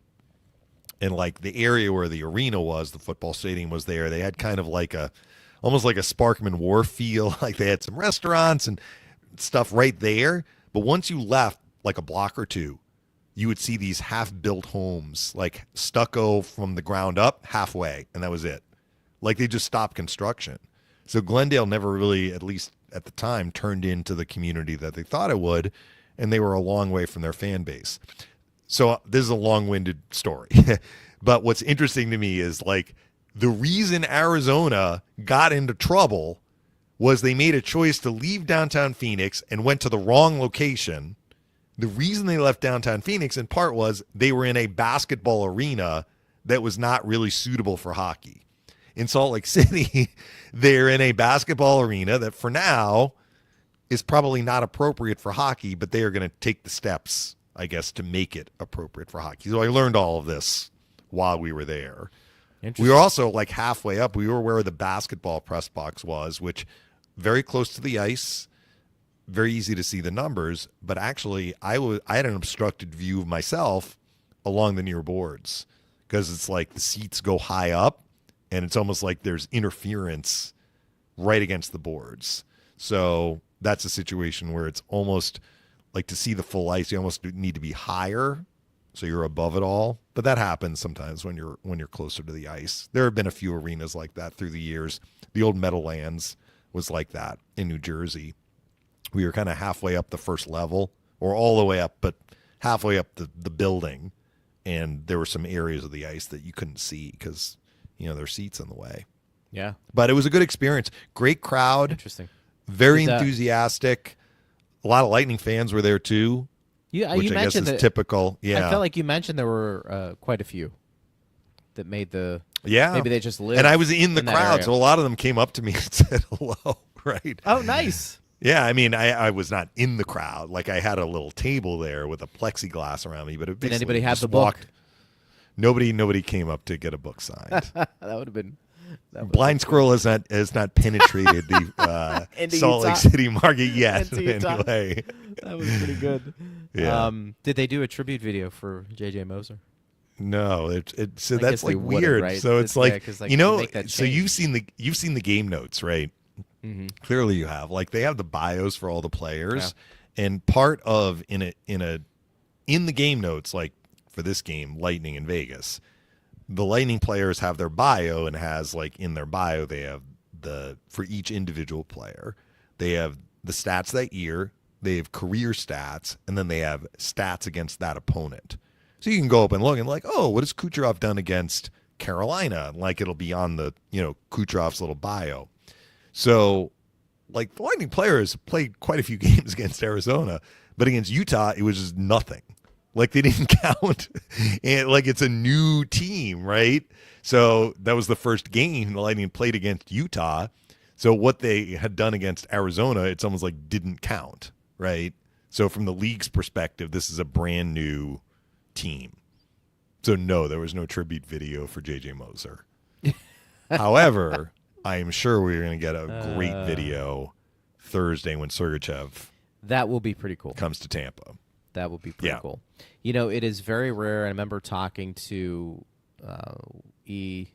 And like the area where the arena was, the football stadium was there. They had kind of like almost like a Sparkman Wharf feel. Like they had some restaurants and stuff right there. But once you left like a block or two, you would see these half-built homes, like stucco from the ground up halfway, and that was it. Like they just stopped construction. So Glendale never really, at least at the time, turned into the community that they thought it would, and they were a long way from their fan base. So this is a long-winded story. But what's interesting to me is like the reason Arizona got into trouble was they made a choice to leave downtown Phoenix and went to the wrong location. The reason they left downtown Phoenix in part was they were in a basketball arena that was not really suitable for hockey. In Salt Lake City, they're in a basketball arena that for now is probably not appropriate for hockey, but they are going to take the steps, I guess, to make it appropriate for hockey. So I learned all of this while we were there. We were also like halfway up. We were where the basketball press box was, which very close to the ice, very easy to see the numbers. But actually, I had an obstructed view of myself along the near boards because it's like the seats go high up, and it's almost like there's interference right against the boards. So that's a situation where it's almost like to see the full ice, you almost need to be higher so you're above it all. But that happens sometimes when you're closer to the ice. There have been a few arenas like that through the years. The old Meadowlands was like that in New Jersey. We were kind of halfway up the first level, or all the way up, but halfway up the building, and there were some areas of the ice that you couldn't see because there are seats in the way. Yeah. But it was a good experience. Great crowd. Interesting. Very enthusiastic. A lot of Lightning fans were there too. Yeah, which you I guess mentioned is typical. Yeah, I felt like you mentioned there were quite a few that made the. Yeah, maybe they just lived. And I was in the crowd, area. so a lot of them came up to me and said hello. Right. Oh, nice. Yeah, I mean, I was not in the crowd. Like I had a little table there with a plexiglass around me, but it did anybody have the book? book? Nobody came up to get a book signed. That would have been. Blind Squirrel has not penetrated the Salt Lake City market yet. Anyway, that was pretty good. Yeah. Did they do a tribute video for JJ Moser? No, so that's like weird. Right? So it's like so you've seen the game notes, right? Mm-hmm. Clearly you have. Like, they have the bios for all the players. Yeah. And part of in the game notes, like for this game, Lightning in Vegas, the Lightning players have their bio, and has, like, in their bio, they have for each individual player, they have the stats that year, they have career stats, and then they have stats against that opponent. So you can go up and look and, like, oh, what has Kucherov done against Carolina? Like, it'll be on the, Kucherov's little bio. So, like, the Lightning players played quite a few games against Arizona, but against Utah, it was just nothing. Like, they didn't count. And, like, it's a new team, right? So that was the first game the Lightning played against Utah. So what they had done against Arizona, it's almost like didn't count, right? So from the league's perspective, this is a brand new team. So no, there was no tribute video for J.J. Moser. However, I am sure we're going to get a great video Thursday when Sergachev that will be pretty cool. Comes to Tampa. That would be pretty cool. It is very rare. I remember talking to E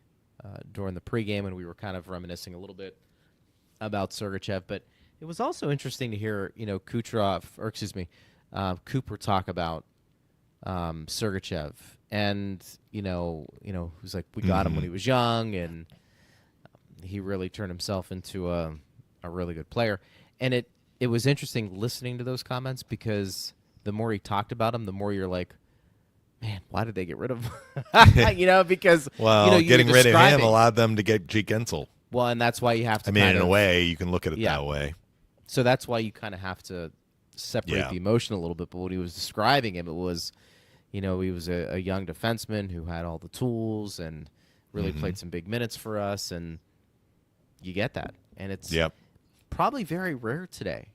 during the pregame, and we were kind of reminiscing a little bit about Sergachev, but it was also interesting to hear, Cooper talk about Sergachev, and who's like, we got him when he was young, and he really turned himself into a really good player. And it was interesting listening to those comments, because the more he talked about him, the more you're like, man, why did they get rid of him? Because getting rid of him allowed them to get Jake Gensel. Well, and that's why you have to. In a way, you can look at it that way. So that's why you kind of have to separate the emotion a little bit. But when he was describing him, it was, he was a young defenseman who had all the tools and really played some big minutes for us, and you get that. And it's probably very rare today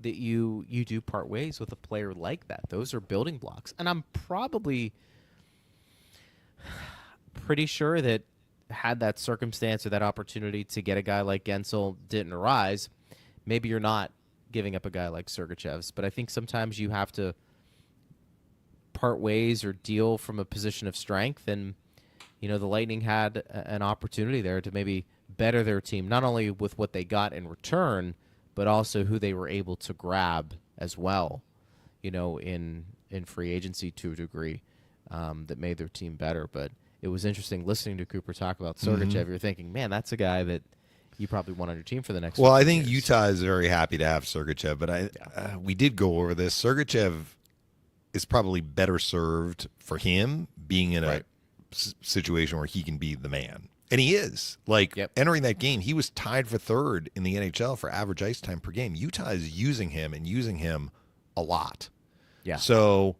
that you do part ways with a player like that. Those are building blocks. And I'm probably pretty sure that had that circumstance or that opportunity to get a guy like Gensel didn't arise, maybe you're not giving up a guy like Sergachev's. But I think sometimes you have to part ways or deal from a position of strength. And, the Lightning had an opportunity there to maybe better their team, not only with what they got in return, but also who they were able to grab as well, in free agency to a degree, that made their team better. But it was interesting listening to Cooper talk about Sergachev. You're thinking, man, that's a guy that you probably want on your team for the next. Well, I think years. Utah is very happy to have Sergachev, but we did go over this. Sergachev is probably better served for him being in a situation where he can be the man. And he is. Entering that game, he was tied for third in the NHL for average ice time per game. Utah is using him a lot. Yeah. So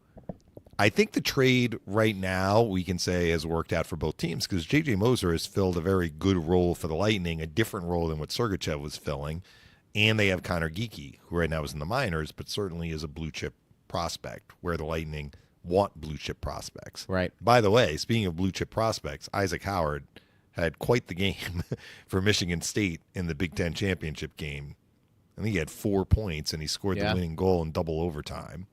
I think the trade right now, we can say, has worked out for both teams, because J.J. Moser has filled a very good role for the Lightning, a different role than what Sergachev was filling. And they have Connor Geekie, who right now is in the minors, but certainly is a blue-chip prospect, where the Lightning want blue-chip prospects. Right. By the way, speaking of blue-chip prospects, Isaac Howard had quite the game for Michigan State in the Big Ten championship game. I think he had 4 points, and he scored the winning goal in double overtime.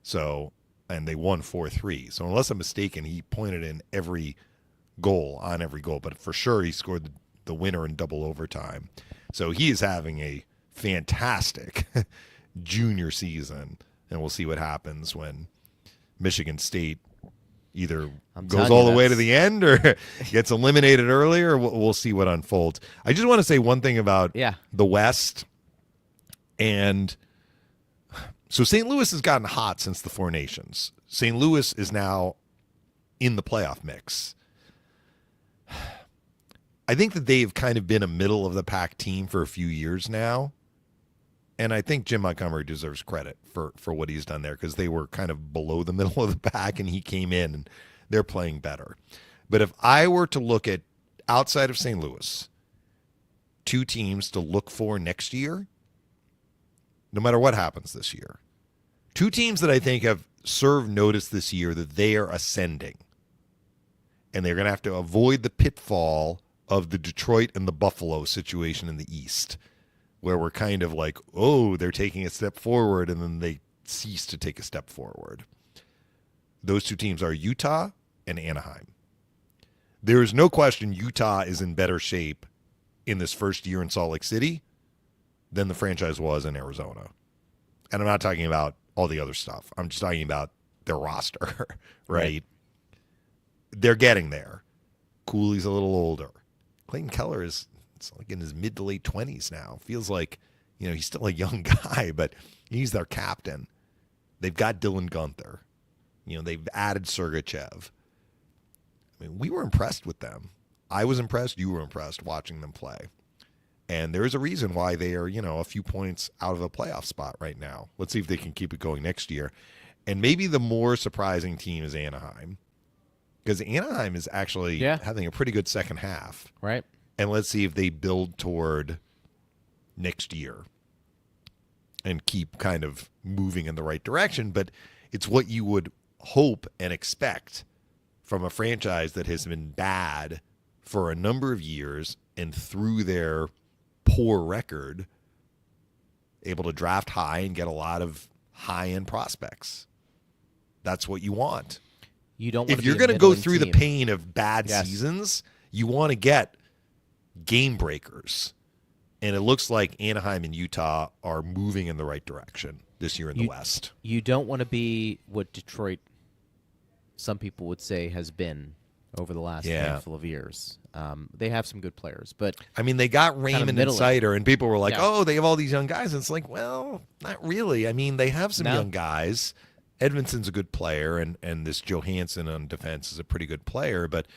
So, and they won 4-3. So unless I'm mistaken, he pointed in every goal, but for sure he scored the winner in double overtime. So he is having a fantastic junior season, and we'll see what happens when Michigan State either goes all the way to the end or gets eliminated earlier. We'll see what unfolds. I just want to say one thing about the West. And so St. Louis has gotten hot since the Four Nations. St. Louis is now in the playoff mix. I think that they've kind of been a middle-of-the-pack team for a few years now. And I think Jim Montgomery deserves credit for what he's done there, because they were kind of below the middle of the pack, and he came in, and they're playing better. But if I were to look at, outside of St. Louis, two teams to look for next year, no matter what happens this year, two teams that I think have served notice this year that they are ascending, and they're going to have to avoid the pitfall of the Detroit and the Buffalo situation in the East, where we're kind of like, oh, they're taking a step forward, and then they cease to take a step forward. Those two teams are Utah and Anaheim. There is no question Utah is in better shape in this first year in Salt Lake City than the franchise was in Arizona. And I'm not talking about all the other stuff. I'm just talking about their roster, right? They're getting there. Cooley's a little older. Clayton Keller is like in his mid to late 20s now. Feels like, he's still a young guy, but he's their captain. They've got Dylan Guenther. They've added Sergachev. I mean, we were impressed with them. I was impressed. You were impressed watching them play. And there's a reason why they are, a few points out of a playoff spot right now. Let's see if they can keep it going next year. And maybe the more surprising team is Anaheim. Because Anaheim is actually having a pretty good second half. Right. And let's see if they build toward next year and keep kind of moving in the right direction. But it's what you would hope and expect from a franchise that has been bad for a number of years, and through their poor record, able to draft high and get a lot of high-end prospects. That's what you want. You don't. If you're going to go through the pain of bad seasons, you want to get game breakers. And it looks like Anaheim and Utah are moving in the right direction this year in the West. You don't want to be what Detroit, some people would say, has been over the last handful of years. They have some good players, but I mean, they got Raymond and Sider, and people were like, "Oh, they have all these young guys." And it's like, well, not really. I mean, they have some young guys. Edmondson's a good player, and this Johansson on defense is a pretty good player. But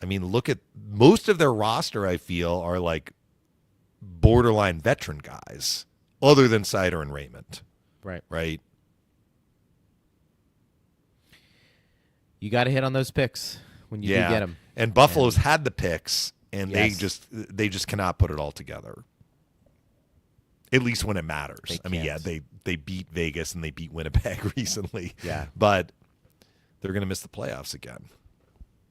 I mean, look at most of their roster. I feel are like borderline veteran guys, other than Sider and Raymond. Right. You got to hit on those picks when you do get them. And Buffalo's had the picks, and they just cannot put it all together. At least when it matters. I mean, they beat Vegas and they beat Winnipeg recently. Yeah. But they're going to miss the playoffs again.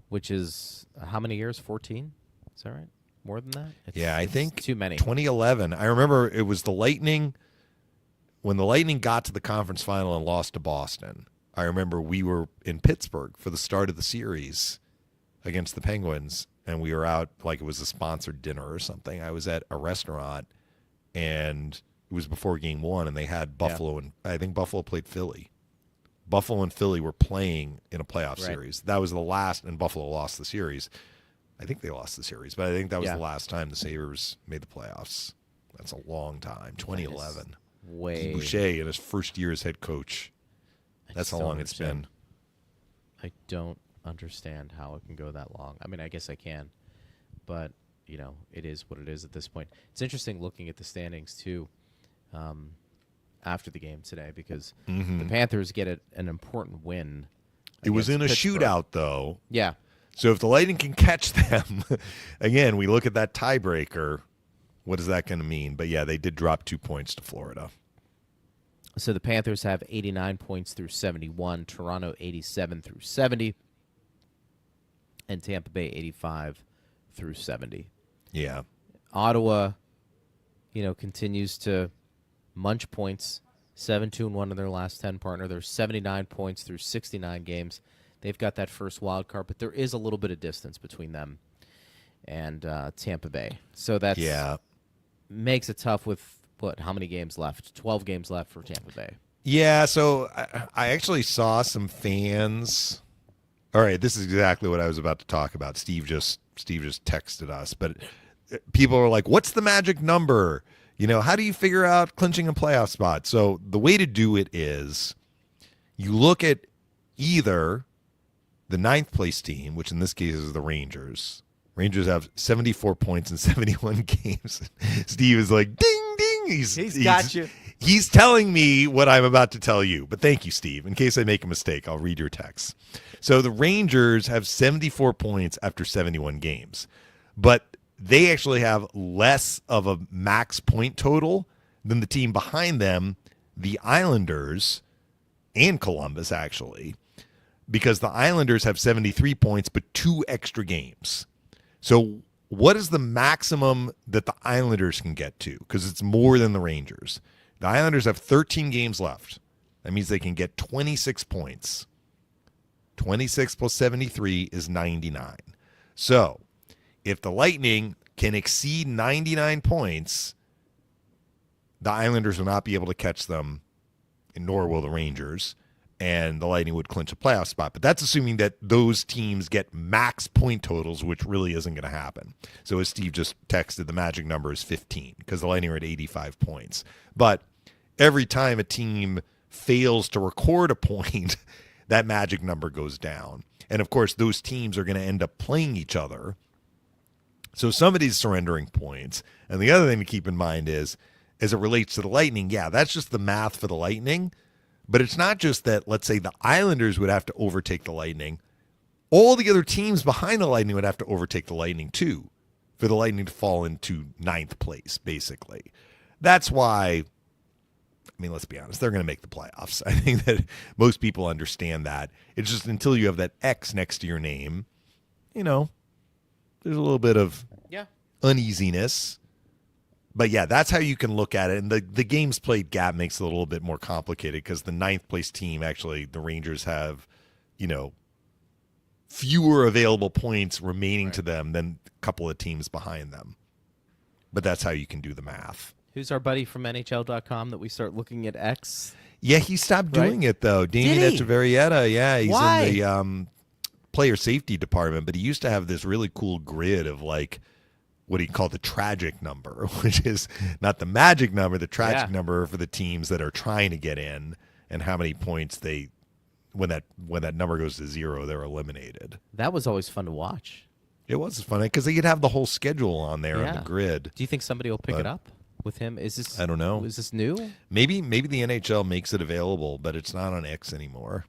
Which is how many years? 14? Is that right? More than that? I think too many. 2011. I remember it was the Lightning. When the Lightning got to the conference final and lost to Boston, I remember we were in Pittsburgh for the start of the series against the Penguins, and we were out like it was a sponsored dinner or something. I was at a restaurant, and it was before Game 1, and they had Buffalo, and I think Buffalo played Philly. Buffalo and Philly were playing in a playoff series. That was the last, and Buffalo lost the series. I think they lost the series, but I think that was the last time the Sabres made the playoffs. That's a long time, 2011. Way. Boucher in his first year as head coach. That's how long it's been. I don't understand how it can go that long. I mean, I guess I can, but it is what it is at this point. It's interesting looking at the standings too after the game today, because the Panthers get an important win. It was in a Pittsburgh. shootout, though. Yeah. So if the Lightning can catch them, again, we look at that tiebreaker. What is that going to mean? But they did drop 2 points to Florida. So the Panthers have 89 points through 71, Toronto 87 through 70, and Tampa Bay 85 through 70. Yeah. Ottawa, continues to munch points, 7-2-1 in their last 10 partner. They're 79 points through 69 games. They've got that first wild card, but there is a little bit of distance between them and Tampa Bay. So that makes it tough with, how many games left? 12 games left for Tampa Bay. Yeah, so I actually saw some fans. All right, this is exactly what I was about to talk about. Steve just texted us, but people are like, what's the magic number? How do you figure out clinching a playoff spot? So the way to do it is you look at either the 9th place team, which in this case is the Rangers. Rangers have 74 points in 71 games. Steve is like, ding, ding. He's got you. He's telling me what I'm about to tell you. But thank you, Steve. In case I make a mistake, I'll read your text. So the Rangers have 74 points after 71 games. But they actually have less of a max point total than the team behind them, the Islanders, and Columbus, actually, because the Islanders have 73 points but 2 extra games. So what is the maximum that the Islanders can get to? Because it's more than the Rangers. The Islanders have 13 games left. That means they can get 26 points. 26 plus 73 is 99. So if the Lightning can exceed 99 points, the Islanders will not be able to catch them, and nor will the Rangers, and the Lightning would clinch a playoff spot. But that's assuming that those teams get max point totals, which really isn't going to happen. So as Steve just texted, the magic number is 15 because the Lightning are at 85 points. But every time a team fails to record a point, that magic number goes down. And, of course, those teams are going to end up playing each other. So somebody's surrendering points. And the other thing to keep in mind is, as it relates to the Lightning, yeah, that's just the math for the Lightning. But it's not just that, let's say, the Islanders would have to overtake the Lightning. All the other teams behind the Lightning would have to overtake the Lightning, too, for the Lightning to fall into 9th place, basically. That's why, I mean, let's be honest, they're going to make the playoffs. I think that most people understand that. It's just until you have that X next to your name, there's a little bit of uneasiness. But, yeah, that's how you can look at it. And the games played gap makes it a little bit more complicated because the 9th place team, actually, the Rangers have, fewer available points remaining to them than a couple of teams behind them. But that's how you can do the math. Who's our buddy from NHL.com that we start looking at X? Yeah, he stopped doing it, though. Damian Echeverrieta, he's Why? in the player safety department, but he used to have this really cool grid of, what he called the tragic number, which is not the magic number, the tragic number for the teams that are trying to get in and how many points when that number goes to 0, they're eliminated. That was always fun to watch. It was fun because they could have the whole schedule on there on the grid. Do you think somebody will pick it up with him? Is this? I don't know. Is this new? Maybe the NHL makes it available, but it's not on X anymore.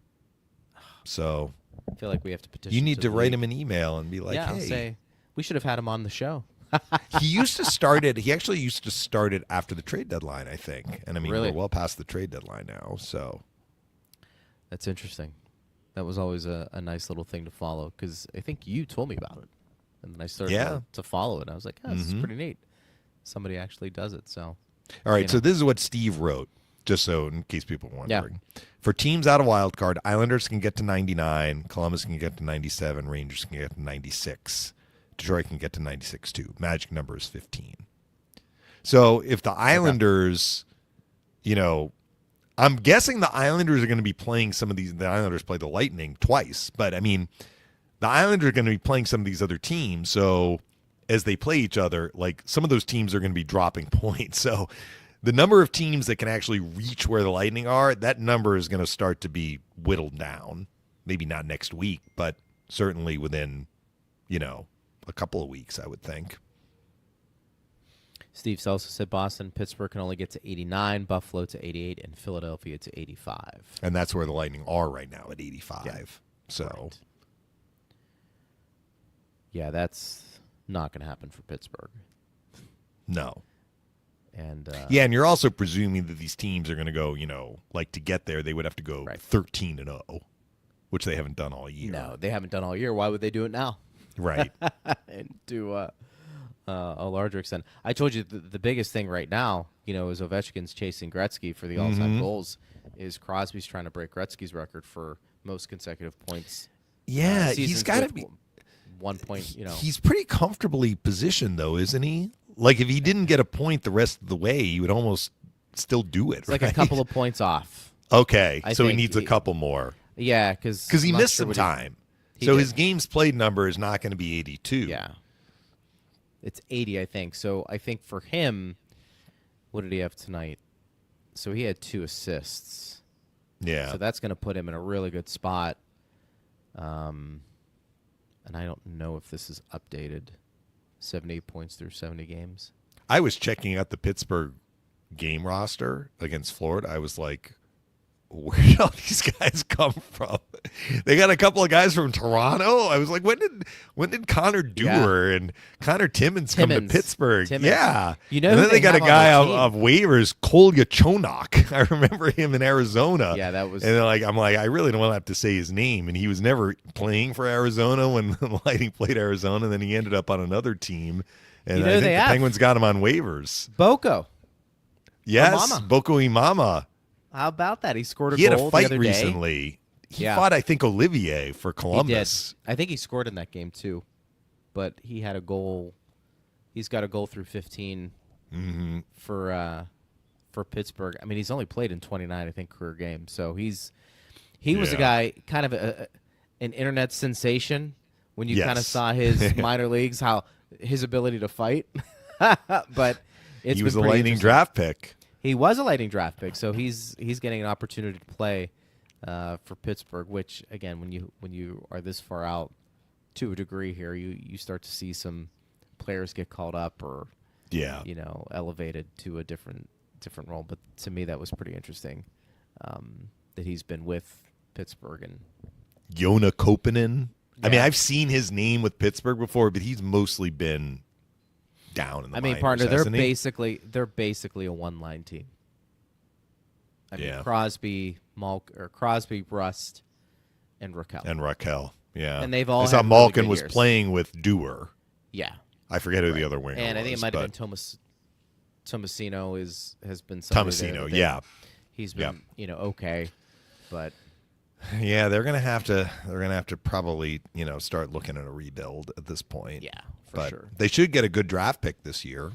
So I feel like we have to petition. You need to the write league. him an email and be like, I'll hey. say we should have had him on the show. He actually used to start it after the trade deadline, I think. And I mean, Really? we're well past the trade deadline now, so. That's interesting. That was always a nice little thing to follow because I think you told me about it. And then I started to follow it. And I was like, this is pretty neat. Somebody actually does it. So, all right, so this is what Steve wrote, just so in case people are wondering. Yeah. For teams out of wild card, Islanders can get to 99, Columbus can get to 97, Rangers can get to 96. Detroit can get to 96 too. Magic number is 15. So if the Islanders, I'm guessing the Islanders are going to be playing some of these. The Islanders play the Lightning twice, but I mean, the Islanders are going to be playing some of these other teams. So as they play each other, some of those teams are going to be dropping points. So the number of teams that can actually reach where the Lightning are, that number is going to start to be whittled down. Maybe not next week, but certainly within, a couple of weeks, I would think. Steve also said Boston, Pittsburgh can only get to 89, Buffalo to 88, and Philadelphia to 85. And that's where the Lightning are right now at 85. Yeah. So, right. Yeah, that's not going to happen for Pittsburgh. No. And and you're also presuming that these teams are going to go, to get there, they would have to go 13-0, which they haven't done all year. No, they haven't done all year. Why would they do it now? Right. And to a larger extent. I told you the biggest thing right now, is Ovechkin's chasing Gretzky for the all-time goals. Is Crosby's trying to break Gretzky's record for most consecutive points. Yeah, he's got to be 1 point. He's pretty comfortably positioned, though, isn't he? If he didn't get a point the rest of the way, he would almost still do it. It's like a couple of points off. Okay, so he needs a couple more. Yeah, because he missed some time. So his games played number is not going to be 82. Yeah. It's 80, I think. So I think for him, what did he have tonight? So he had 2 assists. Yeah. So that's going to put him in a really good spot. And I don't know if this is updated. 78 points through 70 games. I was checking out the Pittsburgh game roster against Florida. I was like, where did all these guys come from? They got a couple of guys from Toronto. I was like, when did Connor Dewar and Connor Timmins come to Pittsburgh? Yeah. And then they got a guy of waivers, Kolya Chonok. I remember him in Arizona. Yeah, that was. And I'm like, I really don't want to have to say his name. And he was never playing for Arizona when the Lightning played Arizona. And then he ended up on another team. And I think the Penguins got him on waivers. Boko. Yes, Boko Imama. How about that? He scored a goal He had a fight the other recently. Day. He fought, I think, Olivier for Columbus. He did. I think he scored in that game too, but he had a goal. He's got a goal through 15 for for Pittsburgh. I mean, he's only played in 29, I think, career games. So he was a guy, kind of an internet sensation when you kind of saw his minor leagues, how his ability to fight. But he was a Lightning draft pick. He was a Lightning draft pick, so he's getting an opportunity to play for Pittsburgh. Which, again, when you are this far out, to a degree here, you start to see some players get called up or elevated to a different role. But to me, that was pretty interesting that he's been with Pittsburgh. And Joona Koppanen. I mean, I've seen his name with Pittsburgh before, but he's mostly been down in the minors, partner, they're basically a one-line team. I mean, Crosby, Rust, and Raquel. Yeah. And they've all I saw had Malkin really was years. Playing with Dewar. Yeah. I forget who the other winger was. And I think it might have been Tomasino has been somebody Tomasino, there. He's been, okay, but yeah, they're gonna have to probably, start looking at a rebuild at this point. Yeah, for sure. They should get a good draft pick this year.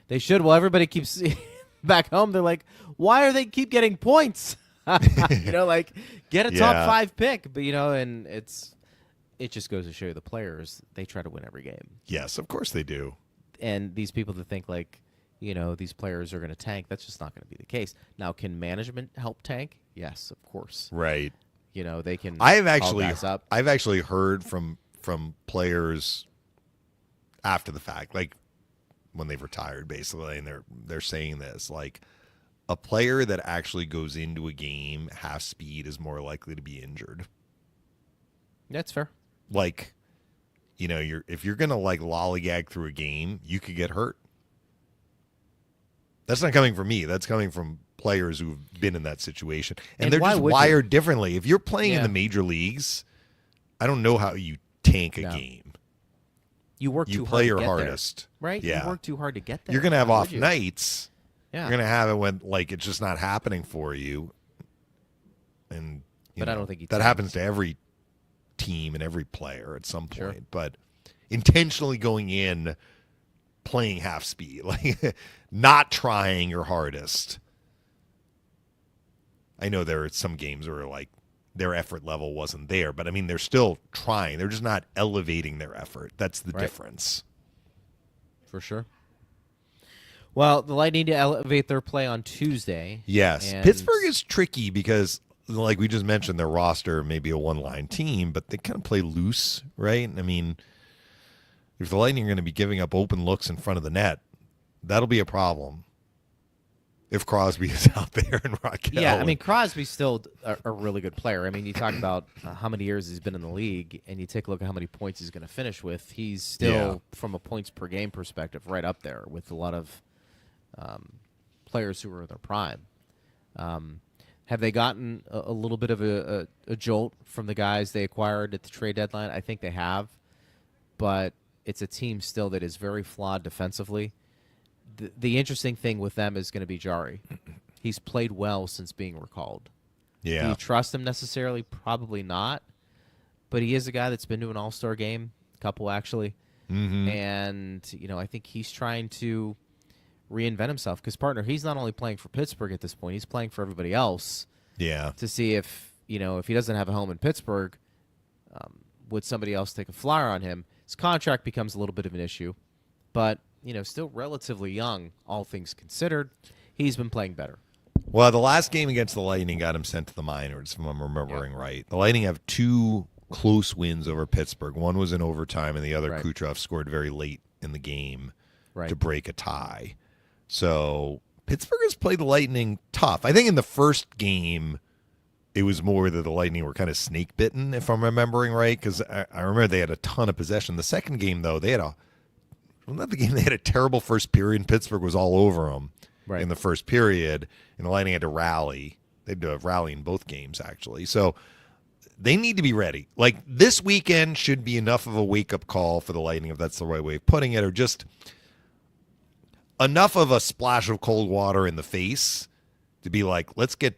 They should. Well, everybody keeps back home. They're like, why are they keep getting points? Like get a top 5 pick, but and it just goes to show you the players, they try to win every game. Yes, of course they do. And these people that think like, these players are going to tank, that's just not going to be the case. Now, can management help tank? Yes, of course. Right. They can. I've actually heard from players after the fact, like when they've retired, basically, and they're saying this, like a player that actually goes into a game half speed is more likely to be injured. That's fair. Like, if you're gonna like lollygag through a game, you could get hurt. That's not coming from me. That's coming from players who've been in that situation. And they're just wired differently. If you're playing in the major leagues, I don't know how you tank a game. You work too hard to get there. You play your hardest. Right? Yeah. You work too hard to get there. You're going to have off nights. Yeah. You're going to have it when like it's just not happening for you. And I don't think that happens to every team and every player at some point. Sure. But intentionally going in playing half speed, like not trying your hardest. I know there are some games where like their effort level wasn't there, but I mean they're still trying. They're just not elevating their effort. That's the difference. For sure. Well, the Lightning need to elevate their play on Tuesday. Yes. Pittsburgh is tricky because, like we just mentioned, their roster may be a one-line team, but they kind of play loose, right? I mean, if the Lightning are going to be giving up open looks in front of the net, that'll be a problem. If Crosby is out there and Raquel. Yeah, I mean, Crosby's still a really good player. I mean, you talk about how many years he's been in the league, and you take a look at how many points he's going to finish with. He's still, from a points per game perspective, right up there with a lot of players who are in their prime. Have they gotten a little bit of a jolt from the guys they acquired at the trade deadline? I think they have, but it's a team still that is very flawed defensively. The interesting thing with them is going to be Jari. He's played well since being recalled. Yeah. Do you trust him necessarily? Probably not. But he is a guy that's been to an all-star game, a couple actually. Mm-hmm. And, I think he's trying to reinvent himself. Because, partner, he's not only playing for Pittsburgh at this point, he's playing for everybody else. Yeah. To see if he doesn't have a home in Pittsburgh, would somebody else take a flyer on him? His contract becomes a little bit of an issue. But still relatively young, all things considered. He's been playing better. Well, the last game against the Lightning got him sent to the minors, if I'm remembering right. The Lightning have 2 close wins over Pittsburgh. One was in overtime, and the other, Kucherov scored very late in the game to break a tie. So Pittsburgh has played the Lightning tough. I think in the first game, it was more that the Lightning were kind of snake-bitten, if I'm remembering right, because I remember they had a ton of possession. The second game, though, they had a terrible first period, and Pittsburgh was all over them in the first period, and the Lightning had to rally. They had to rally in both games, actually. So they need to be ready. Like, this weekend should be enough of a wake-up call for the Lightning, if that's the right way of putting it, or just enough of a splash of cold water in the face to be like, let's get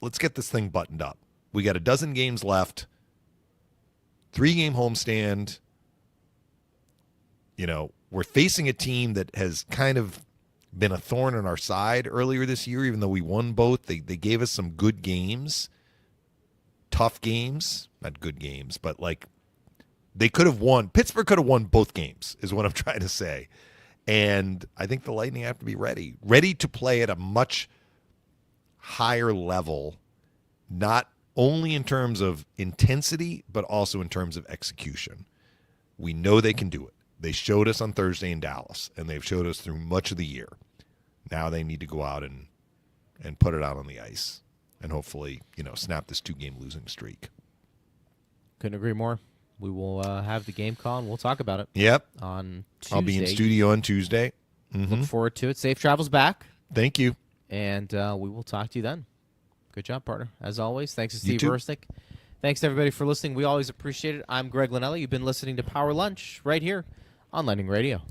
this thing buttoned up. We got a dozen games left, 3-game homestand. We're facing a team that has kind of been a thorn in our side earlier this year, even though we won both. They gave us some good games, tough games, not good games, but like they could have won. Pittsburgh could have won both games is what I'm trying to say. And I think the Lightning have to be ready to play at a much higher level, not only in terms of intensity, but also in terms of execution. We know they can do it. They showed us on Thursday in Dallas, and they've showed us through much of the year. Now they need to go out and put it out on the ice and hopefully, snap this 2-game losing streak. Couldn't agree more. We will have the game call, and we'll talk about it. Yep. On Tuesday. I'll be in studio on Tuesday. Mm-hmm. Look forward to it. Safe travels back. Thank you. And we will talk to you then. Good job, partner. As always, thanks to Steve Versnick. Thanks to everybody for listening. We always appreciate it. I'm Greg Linnelli. You've been listening to Power Lunch right here on Lightning Radio.